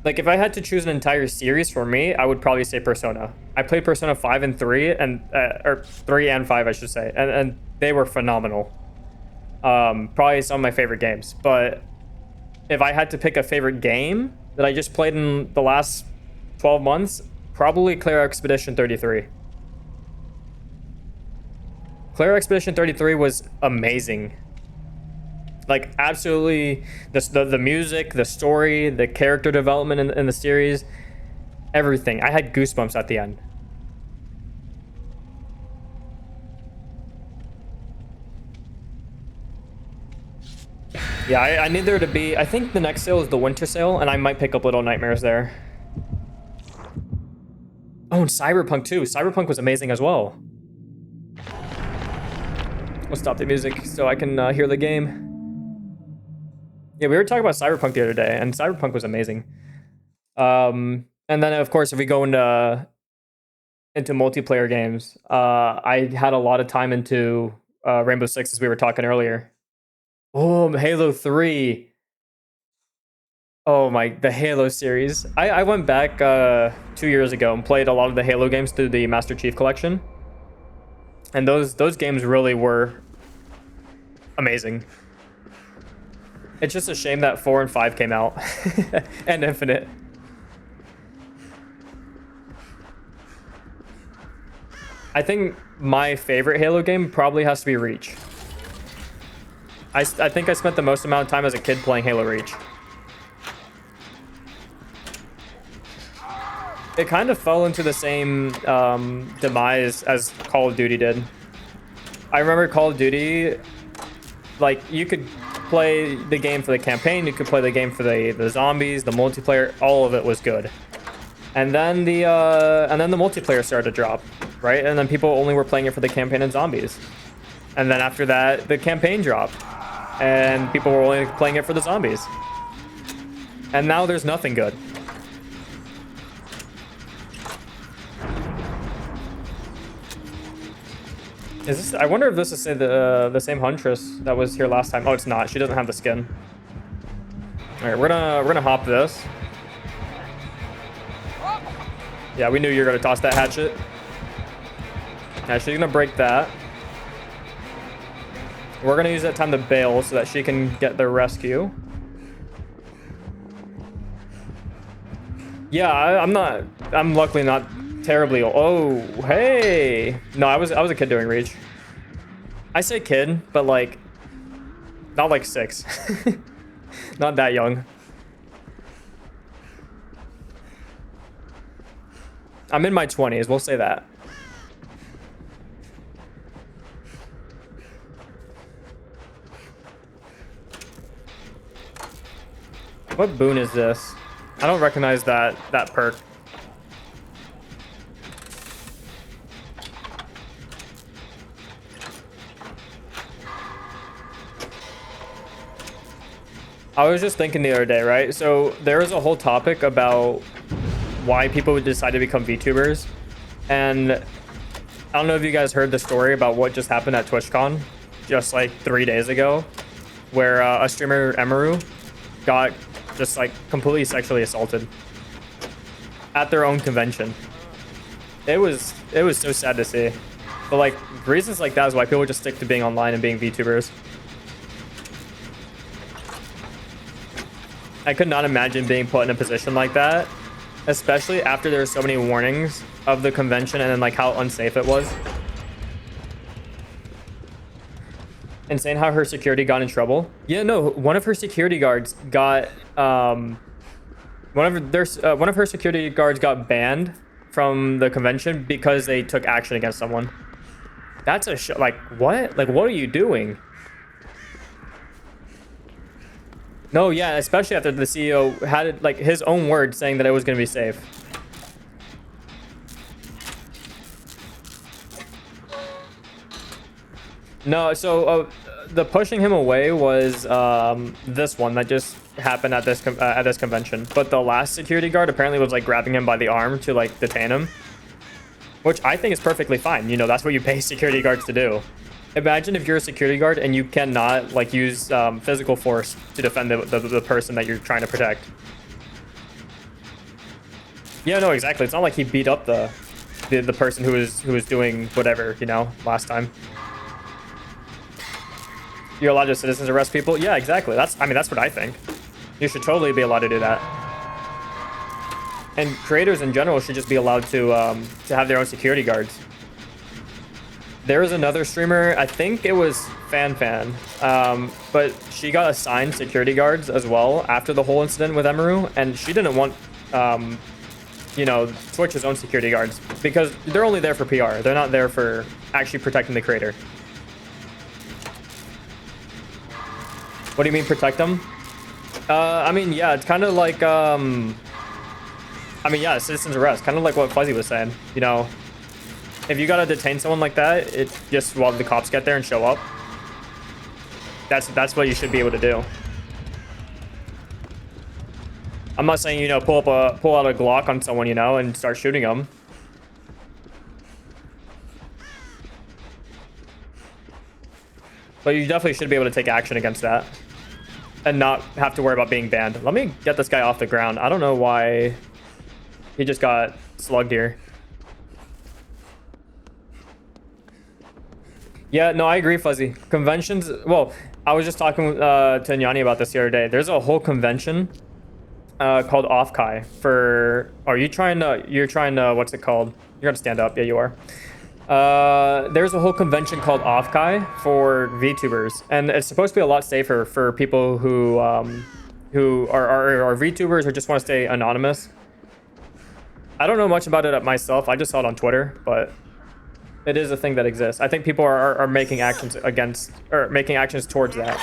Like if I had to choose an entire series for me, I would probably say Persona. I played Persona 5 and 3 and or 3 and 5 I should say. And they were phenomenal. Probably some of my favorite games. But if I had to pick a favorite game that I just played in the last 12 months, probably Clair Expedition 33. Clair Expedition 33 was amazing. Like absolutely, the music, the story, the character development in the series, everything. I had goosebumps at the end. Yeah, I need there to be. I think the next sale is the winter sale, and I might pick up Little Nightmares there. Oh, and Cyberpunk too. Cyberpunk was amazing as well. We'll stop the music so I can hear the game. Yeah, we were talking about Cyberpunk the other day, and Cyberpunk was amazing. And then of course, if we go into multiplayer games, I had a lot of time into Rainbow Six, as we were talking earlier. Oh, Halo 3. Oh my, the Halo series. I went back 2 years ago and played a lot of the Halo games through the Master Chief Collection. And those games really were amazing. It's just a shame that 4 and 5 came out. And Infinite. I think my favorite Halo game probably has to be Reach. I think I spent the most amount of time as a kid playing Halo Reach. It kind of fell into the same demise as Call of Duty did. I remember Call of Duty, like, you could play the game for the campaign, you could play the game for the zombies, the multiplayer, all of it was good. And then the multiplayer started to drop, right? And then people only were playing it for the campaign and zombies. And then after that, the campaign dropped, and people were only playing it for the zombies. And now there's nothing good. Is this? I wonder if this is the same Huntress that was here last time. Oh, it's not. She doesn't have the skin. All right, we're gonna hop this. Yeah, we knew you were gonna toss that hatchet. Now she's gonna break that. We're gonna use that time to bail so that she can get the rescue. Yeah, I'm luckily not terribly old. Oh, hey. No, I was a kid doing Reach. I say kid, but like, not like 6. Not that young. I'm in my 20s, we'll say that. What boon is this? I don't recognize that perk. I was just thinking the other day, right? So there was a whole topic about why people would decide to become VTubers. And I don't know if you guys heard the story about what just happened at TwitchCon just like 3 days ago, where a streamer, Emaru, got just like completely sexually assaulted at their own convention. It was so sad to see. But like reasons like that is why people just stick to being online and being VTubers. I could not imagine being put in a position like that, especially after there were so many warnings of the convention and then like how unsafe it was. Insane how her security got in trouble. Yeah, no, one of her security guards got one of her security guards got banned from the convention because they took action against someone. That's a like what? Like what are you doing? No, yeah, especially after the CEO had like his own words saying that it was going to be safe. No, so the pushing him away was this one that just happened at this convention. But the last security guard apparently was like grabbing him by the arm to like detain him, which I think is perfectly fine. You know, that's what you pay security guards to do. Imagine if you're a security guard and you cannot like use physical force to defend the person that you're trying to protect. Yeah, no, exactly. It's not like he beat up the person who was doing whatever, you know, last time. You're allowed to citizens arrest people? Yeah, exactly. That's what I think. You should totally be allowed to do that. And creators in general should just be allowed to have their own security guards. There was another streamer, I think it was FanFan, but she got assigned security guards as well after the whole incident with Emaru, and she didn't want, you know, Twitch's own security guards because they're only there for PR. They're not there for actually protecting the creator. What do you mean protect them? I mean, yeah, it's kind of like, I mean, yeah, citizen's arrest, kind of like what Fuzzy was saying, you know. If you gotta detain someone like that, it just while the cops get there and show up. That's what you should be able to do. I'm not saying, you know, pull out a Glock on someone, you know, and start shooting them. But you definitely should be able to take action against that and not have to worry about being banned. Let me get this guy off the ground. I don't know why he just got slugged here. Yeah, no, I agree, Fuzzy. Conventions, well, I was just talking to Nyani about this the other day. There's a whole convention called Offkai for, you're trying to, what's it called? You're gonna stand up, yeah, you are. There's a whole convention called Offkai for VTubers, and it's supposed to be a lot safer for people who are VTubers or just want to stay anonymous. I don't know much about it myself. I just saw it on Twitter, but it is a thing that exists. I think people are making actions against, or making actions towards that.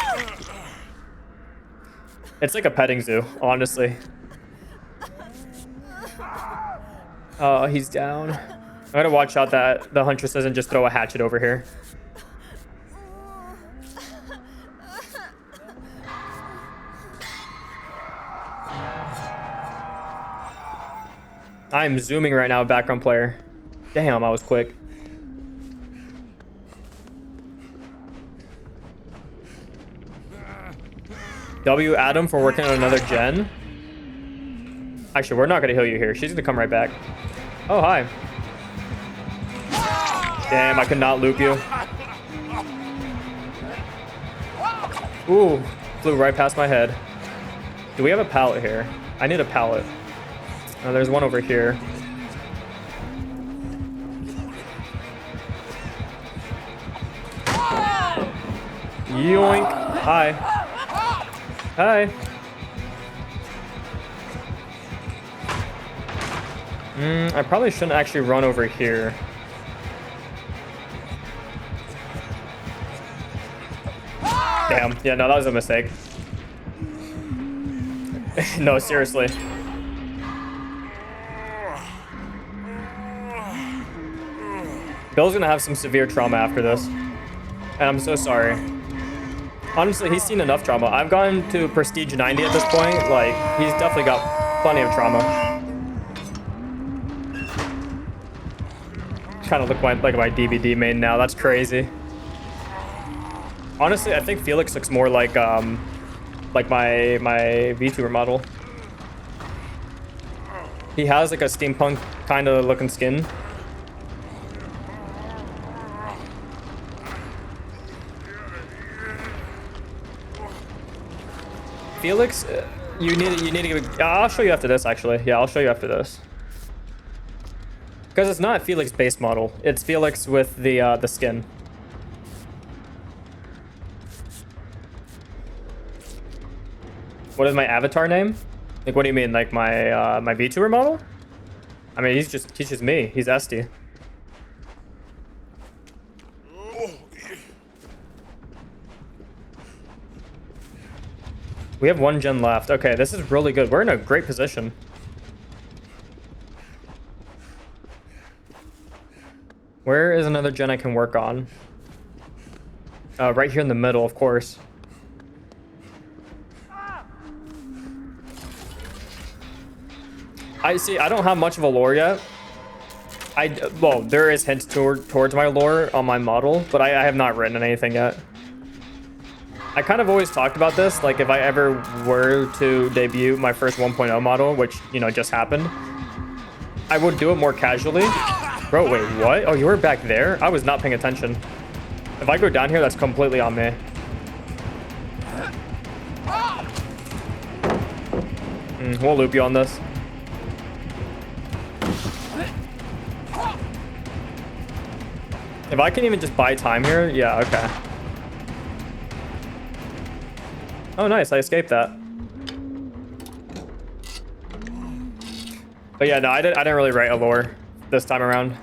It's like a petting zoo, honestly. Oh, he's down. I gotta watch out that the Huntress doesn't just throw a hatchet over here. I'm zooming right now, background player. Damn, I was quick. W Adam for working on another gen. Actually, we're not gonna heal you here. She's gonna come right back. Oh, hi. Damn, I could not loop you. Ooh, flew right past my head. Do we have a pallet here? I need a pallet. Oh, there's one over here. Yoink. Hi. Hi. I probably shouldn't actually run over here. Damn. Yeah, no, that was a mistake. No, seriously. Bill's gonna have some severe trauma after this. And I'm so sorry. Honestly, he's seen enough trauma. I've gotten to Prestige 90 at this point. Like, he's definitely got plenty of trauma. Kind of look like my DVD main now. That's crazy. Honestly, I think Felix looks more like my VTuber model. He has like a steampunk kind of looking skin. Felix, you need to give. I'll show you after this, actually. Yeah, I'll show you after this. Because it's not Felix base model. It's Felix with the skin. What is my avatar name? Like, what do you mean? Like my my VTuber model? I mean, he's just me. He's Estey. We have 1 gen left. Okay, this is really good. We're in a great position. Where is another gen I can work on? Right here in the middle, of course. I don't have much of a lore yet. Well, there is hints towards my lore on my model, but I have not written anything yet. I kind of always talked about this, like if I ever were to debut my first 1.0 model, which, you know, just happened, I would do it more casually. Bro, wait, what? Oh, you were back there? I was not paying attention. If I go down here, that's completely on me. We'll loop you on this. If I can even just buy time here, yeah, okay. Oh, nice, I escaped that. But yeah, no, I didn't really write a lore this time around.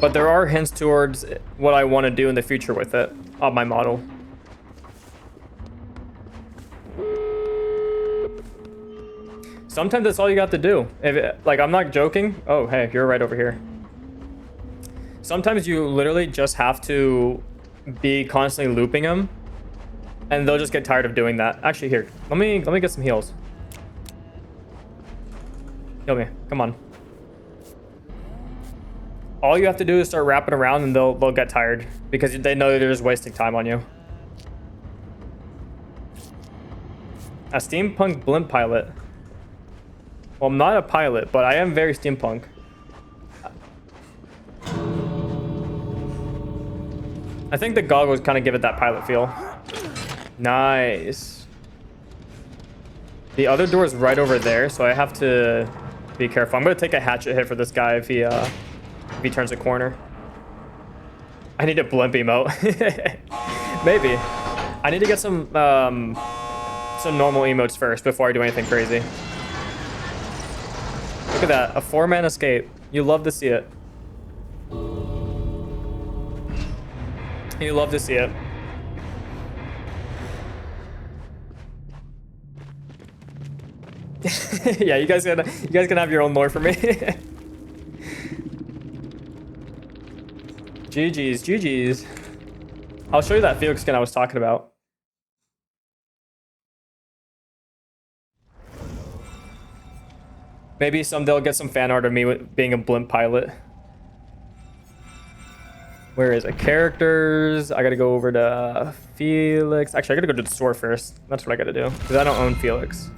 But there are hints towards what I want to do in the future with it on my model. Sometimes that's all you got to do. Like, I'm not joking. Oh, hey, you're right over here. Sometimes you literally just have to be constantly looping them, and they'll just get tired of doing that. Actually, here, let me get some heals. Heal me, come on. All you have to do is start wrapping around, and they'll get tired because they know they're just wasting time on you. A steampunk blimp pilot. Well, I'm not a pilot, but I am very steampunk. I think the goggles kind of give it that pilot feel. Nice. The other door is right over there, so I have to be careful. I'm going to take a hatchet hit for this guy if he turns a corner. I need a blimp emote. Maybe. I need to get some normal emotes first before I do anything crazy. Look at that. A 4-man escape. You love to see it. You love to see it. Yeah, you guys can have your own lore for me. GG's, GG's. I'll show you that Felix skin I was talking about. Maybe someday I'll get some fan art of me being a blimp pilot. Where is it? Characters. I gotta go over to Felix. Actually, I gotta go to the store first. That's what I gotta do, because I don't own Felix.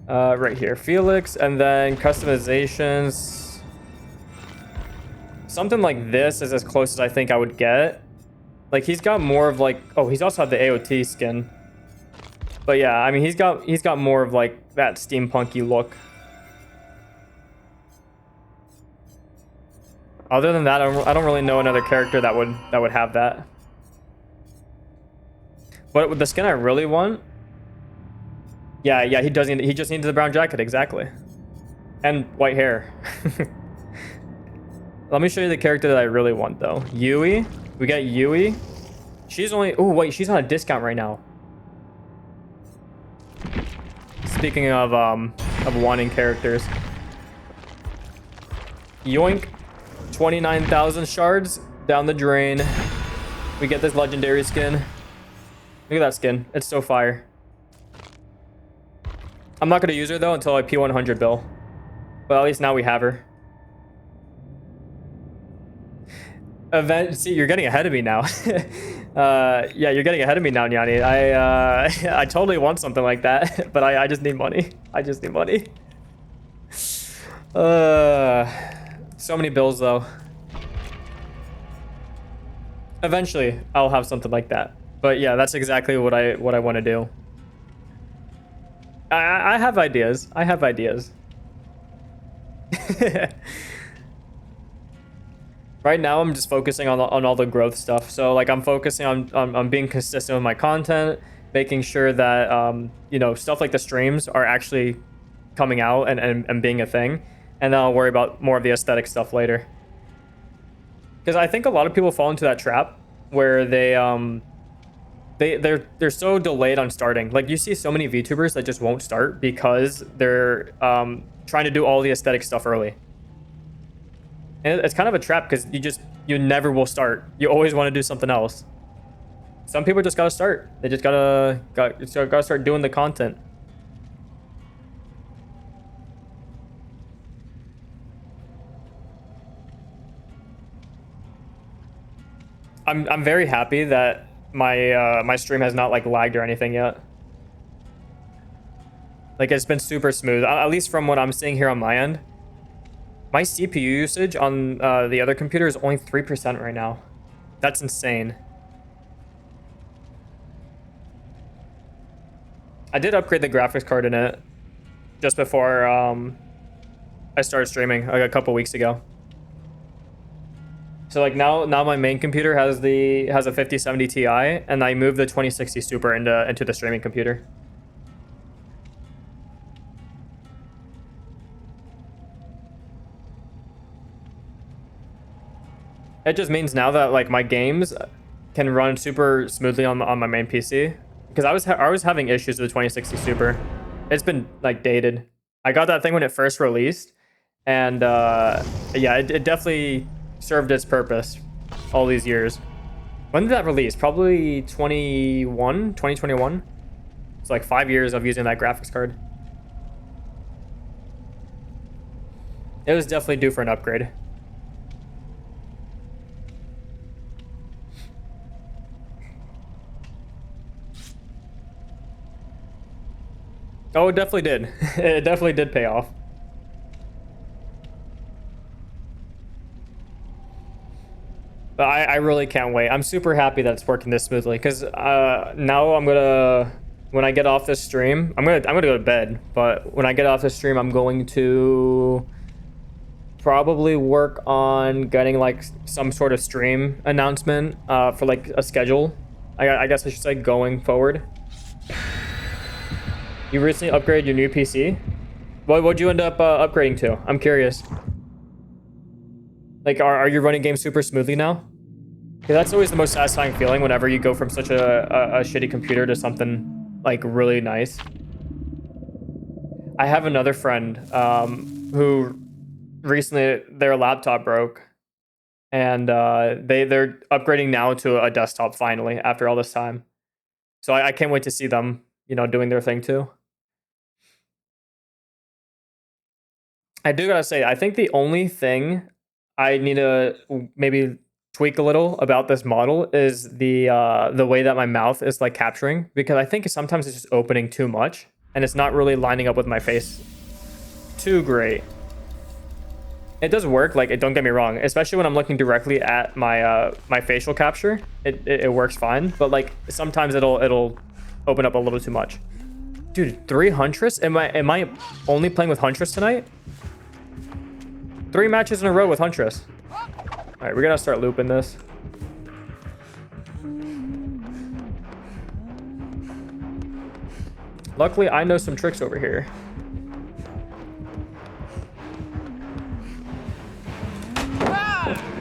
Right here, Felix, and then customizations. something like this is as close as I think I would get. Like, he's got more of like, oh, he's also had the AOT skin. But yeah, I mean, he's got more of like that steampunky look. Other than that, I don't really know another character that would have that. But with the skin I really want, yeah, he doesn't. He just needs the brown jacket, exactly, and white hair. Let me show you the character that I really want, though. Yui, we got Yui. She's only. Oh wait, she's on a discount right now. Speaking of wanting characters, yoink, 29,000 shards down the drain. We get this legendary skin. Look at that skin. It's so fire. I'm not going to use her, though, until I P100 Bill. But at least now we have her. See, you're getting ahead of me now. Yeah, you're getting ahead of me now, Nyani. I totally want something like that, but I just need money. I just need money. So many bills, though. Eventually, I'll have something like that. But yeah, that's exactly what I want to do. I have ideas. I have ideas. Right now, I'm just focusing on all the growth stuff. So like, I'm focusing on being consistent with my content, making sure that you know, stuff like the streams are actually coming out and being a thing, and then I'll worry about more of the aesthetic stuff later. Because I think a lot of people fall into that trap where they're so delayed on starting. Like, you see so many VTubers that just won't start because they're trying to do all the aesthetic stuff early. And it's kind of a trap because you never will start. You always want to do something else. Some people just gotta start. They just gotta start doing the content. I'm very happy that my stream has not like lagged or anything yet. Like, it's been super smooth, at least from what I'm seeing here on my end. My CPU usage on the other computer is only 3% right now. That's insane. I did upgrade the graphics card in it just before I started streaming like a couple weeks ago. So like now my main computer has a 5070 Ti, and I moved the 2060 Super into the streaming computer. It just means now that like my games can run super smoothly on my main PC, because I was having issues with the 2060 Super. It's been like dated. I got that thing when it first released, and yeah, it definitely served its purpose all these years. When did that release? Probably 2021. It's like 5 years of using that graphics card. It was definitely due for an upgrade. Oh, it definitely did. It definitely did pay off. But I really can't wait. I'm super happy that it's working this smoothly, because now I'm gonna, when I get off this stream, I'm gonna go to bed. But when I get off this stream, I'm going to probably work on getting like some sort of stream announcement for like a schedule. I guess I should say, going forward. You recently upgraded your new PC? What'd you end up upgrading to? I'm curious. Like, are you running games super smoothly now? Yeah, that's always the most satisfying feeling whenever you go from such a shitty computer to something like really nice. I have another friend who recently their laptop broke, and they're upgrading now to a desktop finally after all this time. So I can't wait to see them, you know, doing their thing too. I do gotta say, I think the only thing I need to maybe tweak a little about this model is the way that my mouth is like capturing, because I think sometimes it's just opening too much and it's not really lining up with my face too great. It does work, like, don't get me wrong, especially when I'm looking directly at my my facial capture. It works fine, but like sometimes it'll open up a little too much. Dude, 3 Huntress? Am I only playing with Huntress tonight? 3 matches in a row with Huntress. All right, we're gonna start looping this. Luckily, I know some tricks over here.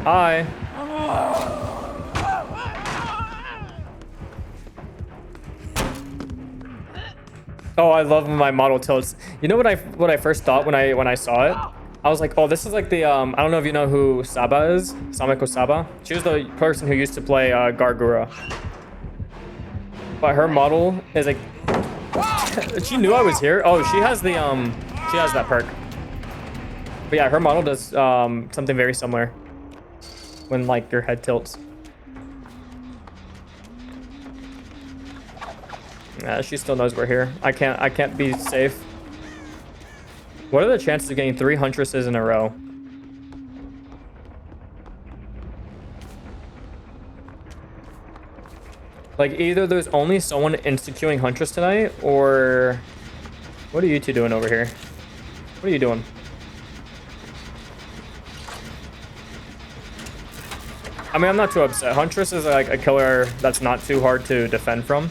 Hi. Oh, I love when my model tilts. You know what I first thought when I saw it? I was like, oh, this is like the I don't know if you know who Saba is. Sameko Saba. She was the person who used to play Gargura. But her model is like she knew I was here. Oh, she has that perk. But yeah, her model does something very similar when like your head tilts. Yeah, she still knows we're here. I can't be safe. What are the chances of getting 3 Huntresses in a row? Like, either there's only someone insta-queuing Huntress tonight, or... What are you two doing over here? What are you doing? I mean, I'm not too upset. Huntress is like a killer that's not too hard to defend from.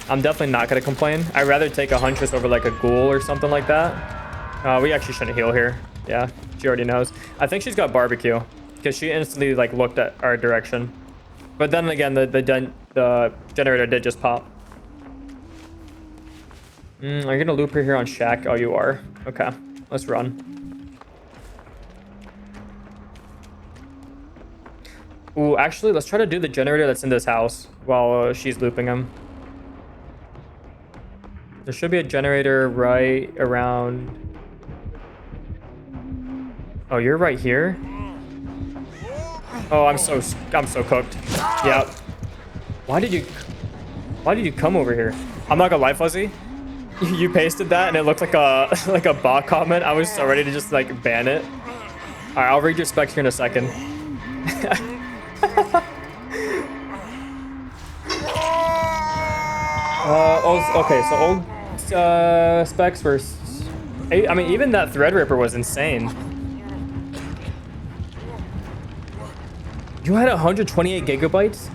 I'm definitely not going to complain. I'd rather take a Huntress over like a Ghoul or something like that. We actually shouldn't heal here. Yeah, she already knows. I think she's got barbecue because she instantly like looked at our direction. But then again, the generator did just pop. Are you going to loop her here on Shack? Oh, you are. Okay, let's run. Ooh, actually, let's try to do the generator that's in this house while she's looping him. There should be a generator right around... Oh, you're right here? Oh, I'm so cooked. Yep. Why did you come over here? I'm not gonna lie, Fuzzy. You pasted that and it looked like a like a bot comment. I was so ready to just like ban it. All right, I'll read your specs here in a second. Okay, so old specs were... I mean, even that Threadripper was insane. You had 128 gigabytes?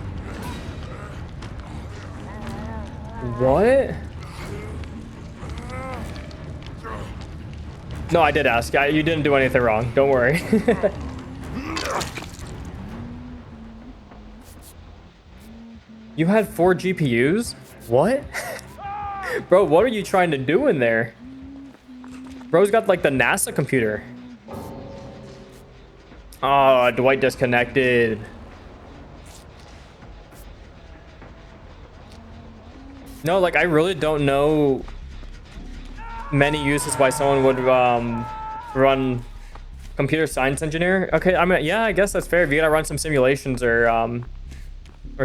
What? No, I did ask. You didn't do anything wrong. Don't worry. You had 4 GPUs? What? Bro, what are you trying to do in there? Bro's got like the NASA computer. Oh, Dwight disconnected. No, like I really don't know many uses why someone would run computer science engineer. Okay, I mean, yeah, I guess that's fair. If you gotta run some simulations or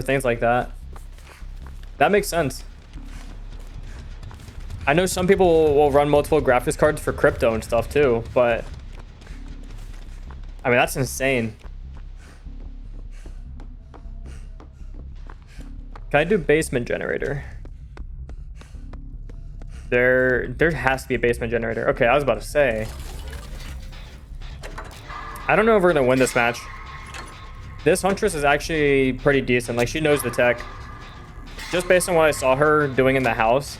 things like that. That makes sense. I know some people will run multiple graphics cards for crypto and stuff too, but I mean, that's insane. Can I do basement generator? There has to be a basement generator. Okay, I was about to say. I don't know if we're gonna win this match. This Huntress is actually pretty decent. Like, she knows the tech. Just based on what I saw her doing in the house,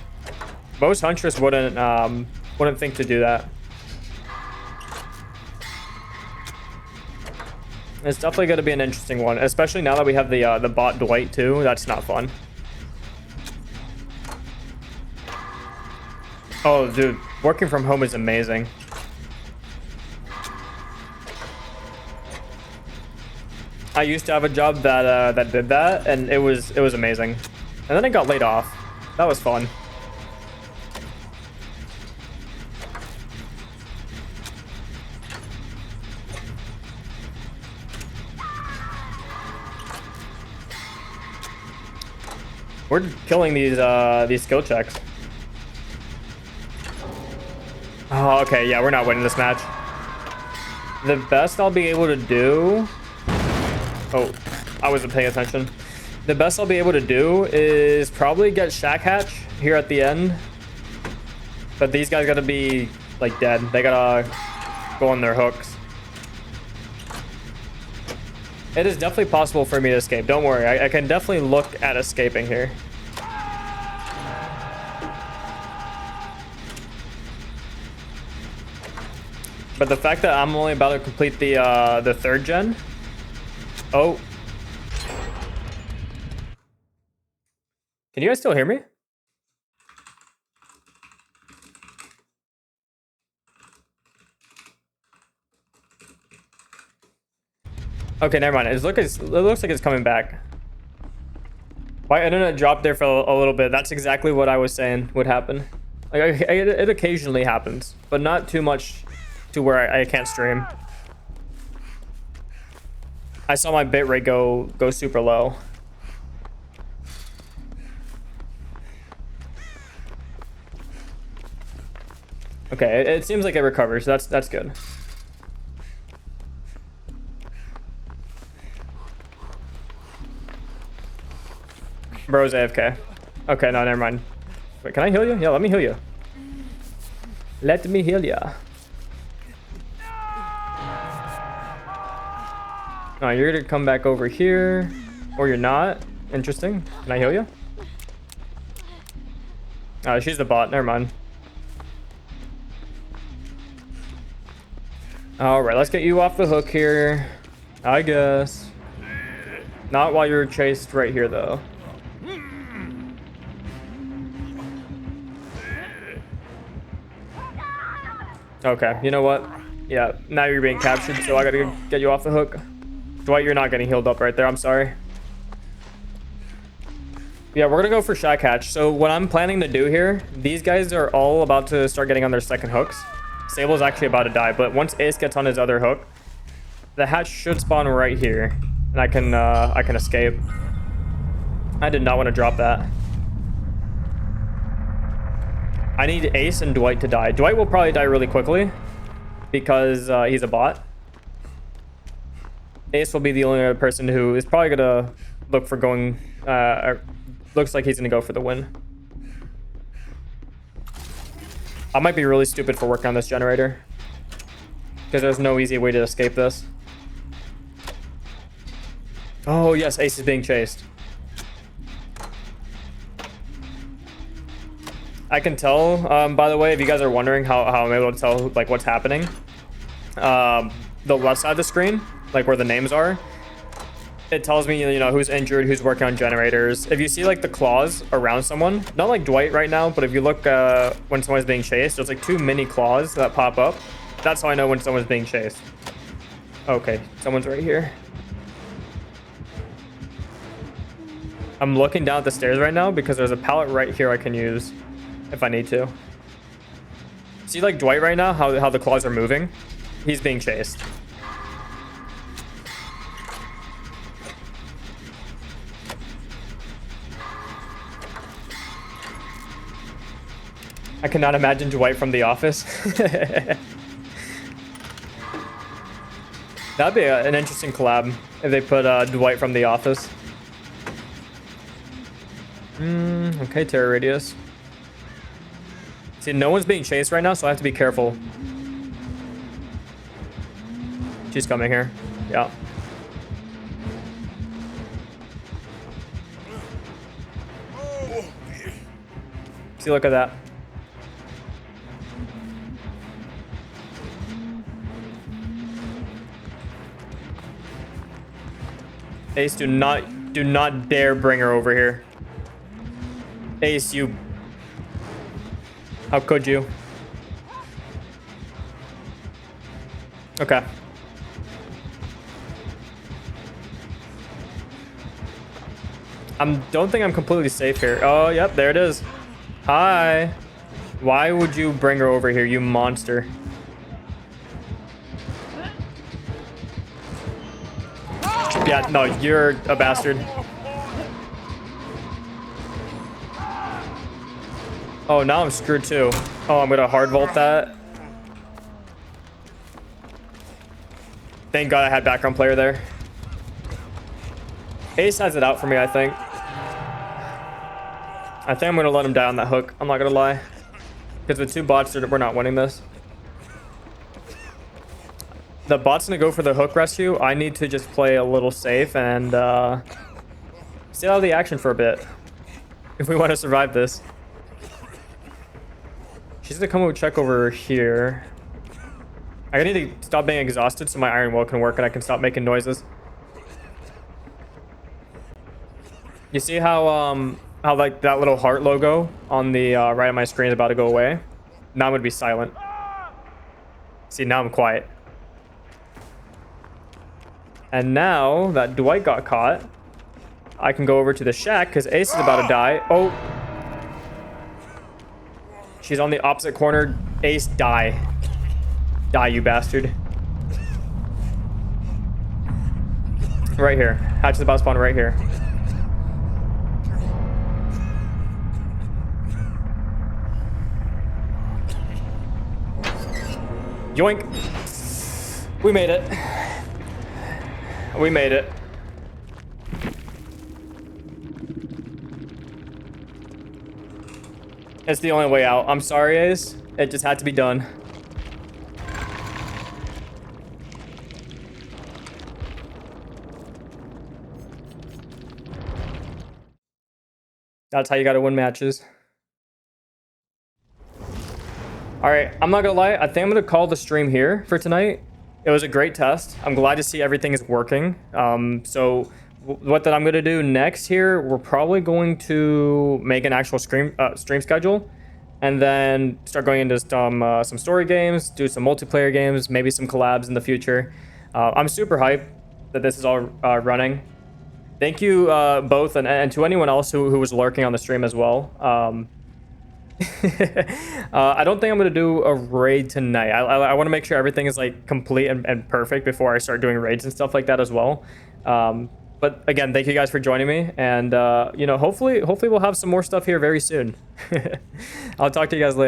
most Huntress wouldn't think to do that. It's definitely going to be an interesting one, especially now that we have the bot Dwight too. That's not fun. Oh, dude, working from home is amazing. I used to have a job that did that, and it was amazing. And then I got laid off. That was fun. We're killing these skill checks. Oh, okay. Yeah, we're not winning this match. The best I'll be able to do... Oh, I wasn't paying attention. The best I'll be able to do is probably get Shack Hatch here at the end. But these guys gotta be, like, dead. They gotta go on their hooks. It is definitely possible for me to escape. Don't worry. I can definitely look at escaping here. But the fact that I'm only about to complete the third gen. Oh. Can you guys still hear me? Okay, never mind. It looks like it's coming back. My internet dropped there for a little bit. That's exactly what I was saying would happen. Like, it occasionally happens, but not too much to where I can't stream. I saw my bitrate go super low. Okay, it seems like it recovers. That's good. Bro's AFK. Okay, no, never mind. Wait, can I heal you? Yeah, let me heal you. Let me heal ya. Oh, you're gonna come back over here. Or you're not. Interesting. Can I heal you? Oh, she's the bot. Never mind. Alright, let's get you off the hook here. I guess. Not while you're chased right here, though. Okay, you know what? Yeah, now you're being captured, so I gotta get you off the hook. Dwight, you're not getting healed up right there. I'm sorry. Yeah, we're gonna go for Shack Hatch. So what I'm planning to do here, these guys are all about to start getting on their second hooks. Sable's actually about to die, but once Ace gets on his other hook, the hatch should spawn right here, and I can escape. I did not want to drop that. I need Ace and Dwight to die. Dwight will probably die really quickly because he's a bot. Ace will be the only other person who is probably gonna look for going. Looks like he's gonna go for the win. I might be really stupid for working on this generator because there's no easy way to escape this. Oh yes, Ace is being chased. I can tell, by the way, if you guys are wondering how I'm able to tell like what's happening. The left side of the screen, like where the names are, it tells me, you know, who's injured, who's working on generators. If you see like the claws around someone, not like Dwight right now, but if you look when someone's being chased, there's like 2 mini claws that pop up. That's how I know when someone's being chased. Okay, someone's right here. I'm looking down at the stairs right now because there's a pallet right here I can use if I need to. See like Dwight right now, how the claws are moving? He's being chased. I cannot imagine Dwight from The Office. That'd be an interesting collab if they put Dwight from The Office. Okay, terror radius. See, no one's being chased right now, so I have to be careful. She's coming here. Yeah. See, look at that. Ace, do not dare bring her over here. Ace, you... How could you? Okay. Don't think I'm completely safe here. Oh, yep, there it is. Hi. Why would you bring her over here, you monster? Yeah, no, you're a bastard. Oh, now I'm screwed too. Oh, I'm gonna hard vault that. Thank God I had background player there. Ace has it out for me, I think. I think I'm going to let him die on that hook. I'm not going to lie. Because with 2 bots, we're not winning this. The bot's going to go for the hook rescue. I need to just play a little safe and stay out of the action for a bit. If we want to survive this. She's going to come over check over here. I need to stop being exhausted so my iron will can work and I can stop making noises. You see how like that little heart logo on the right of my screen is about to go away? Now I'm gonna be silent. See, now I'm quiet. And now that Dwight got caught, I can go over to the shack because Ace is about to die. Oh. She's on the opposite corner. Ace, die. Die, you bastard. Right here. Hatch is about to spawn right here. Yoink. We made it. We made it. It's the only way out. I'm sorry, Ace. It just had to be done. That's how you gotta win matches. All right, I'm not gonna lie. I think I'm gonna call the stream here for tonight. It was a great test. I'm glad to see everything is working. So what that I'm gonna do next here, we're probably going to make an actual stream schedule, and then start going into some story games, do some multiplayer games, maybe some collabs in the future. I'm super hyped that this is all running. Thank you both, and to anyone else who was lurking on the stream as well. I don't think I'm gonna do a raid tonight. I want to make sure everything is like complete and perfect before I start doing raids and stuff like that as well. But again, thank you guys for joining me, and you know, hopefully we'll have some more stuff here very soon. I'll talk to you guys later.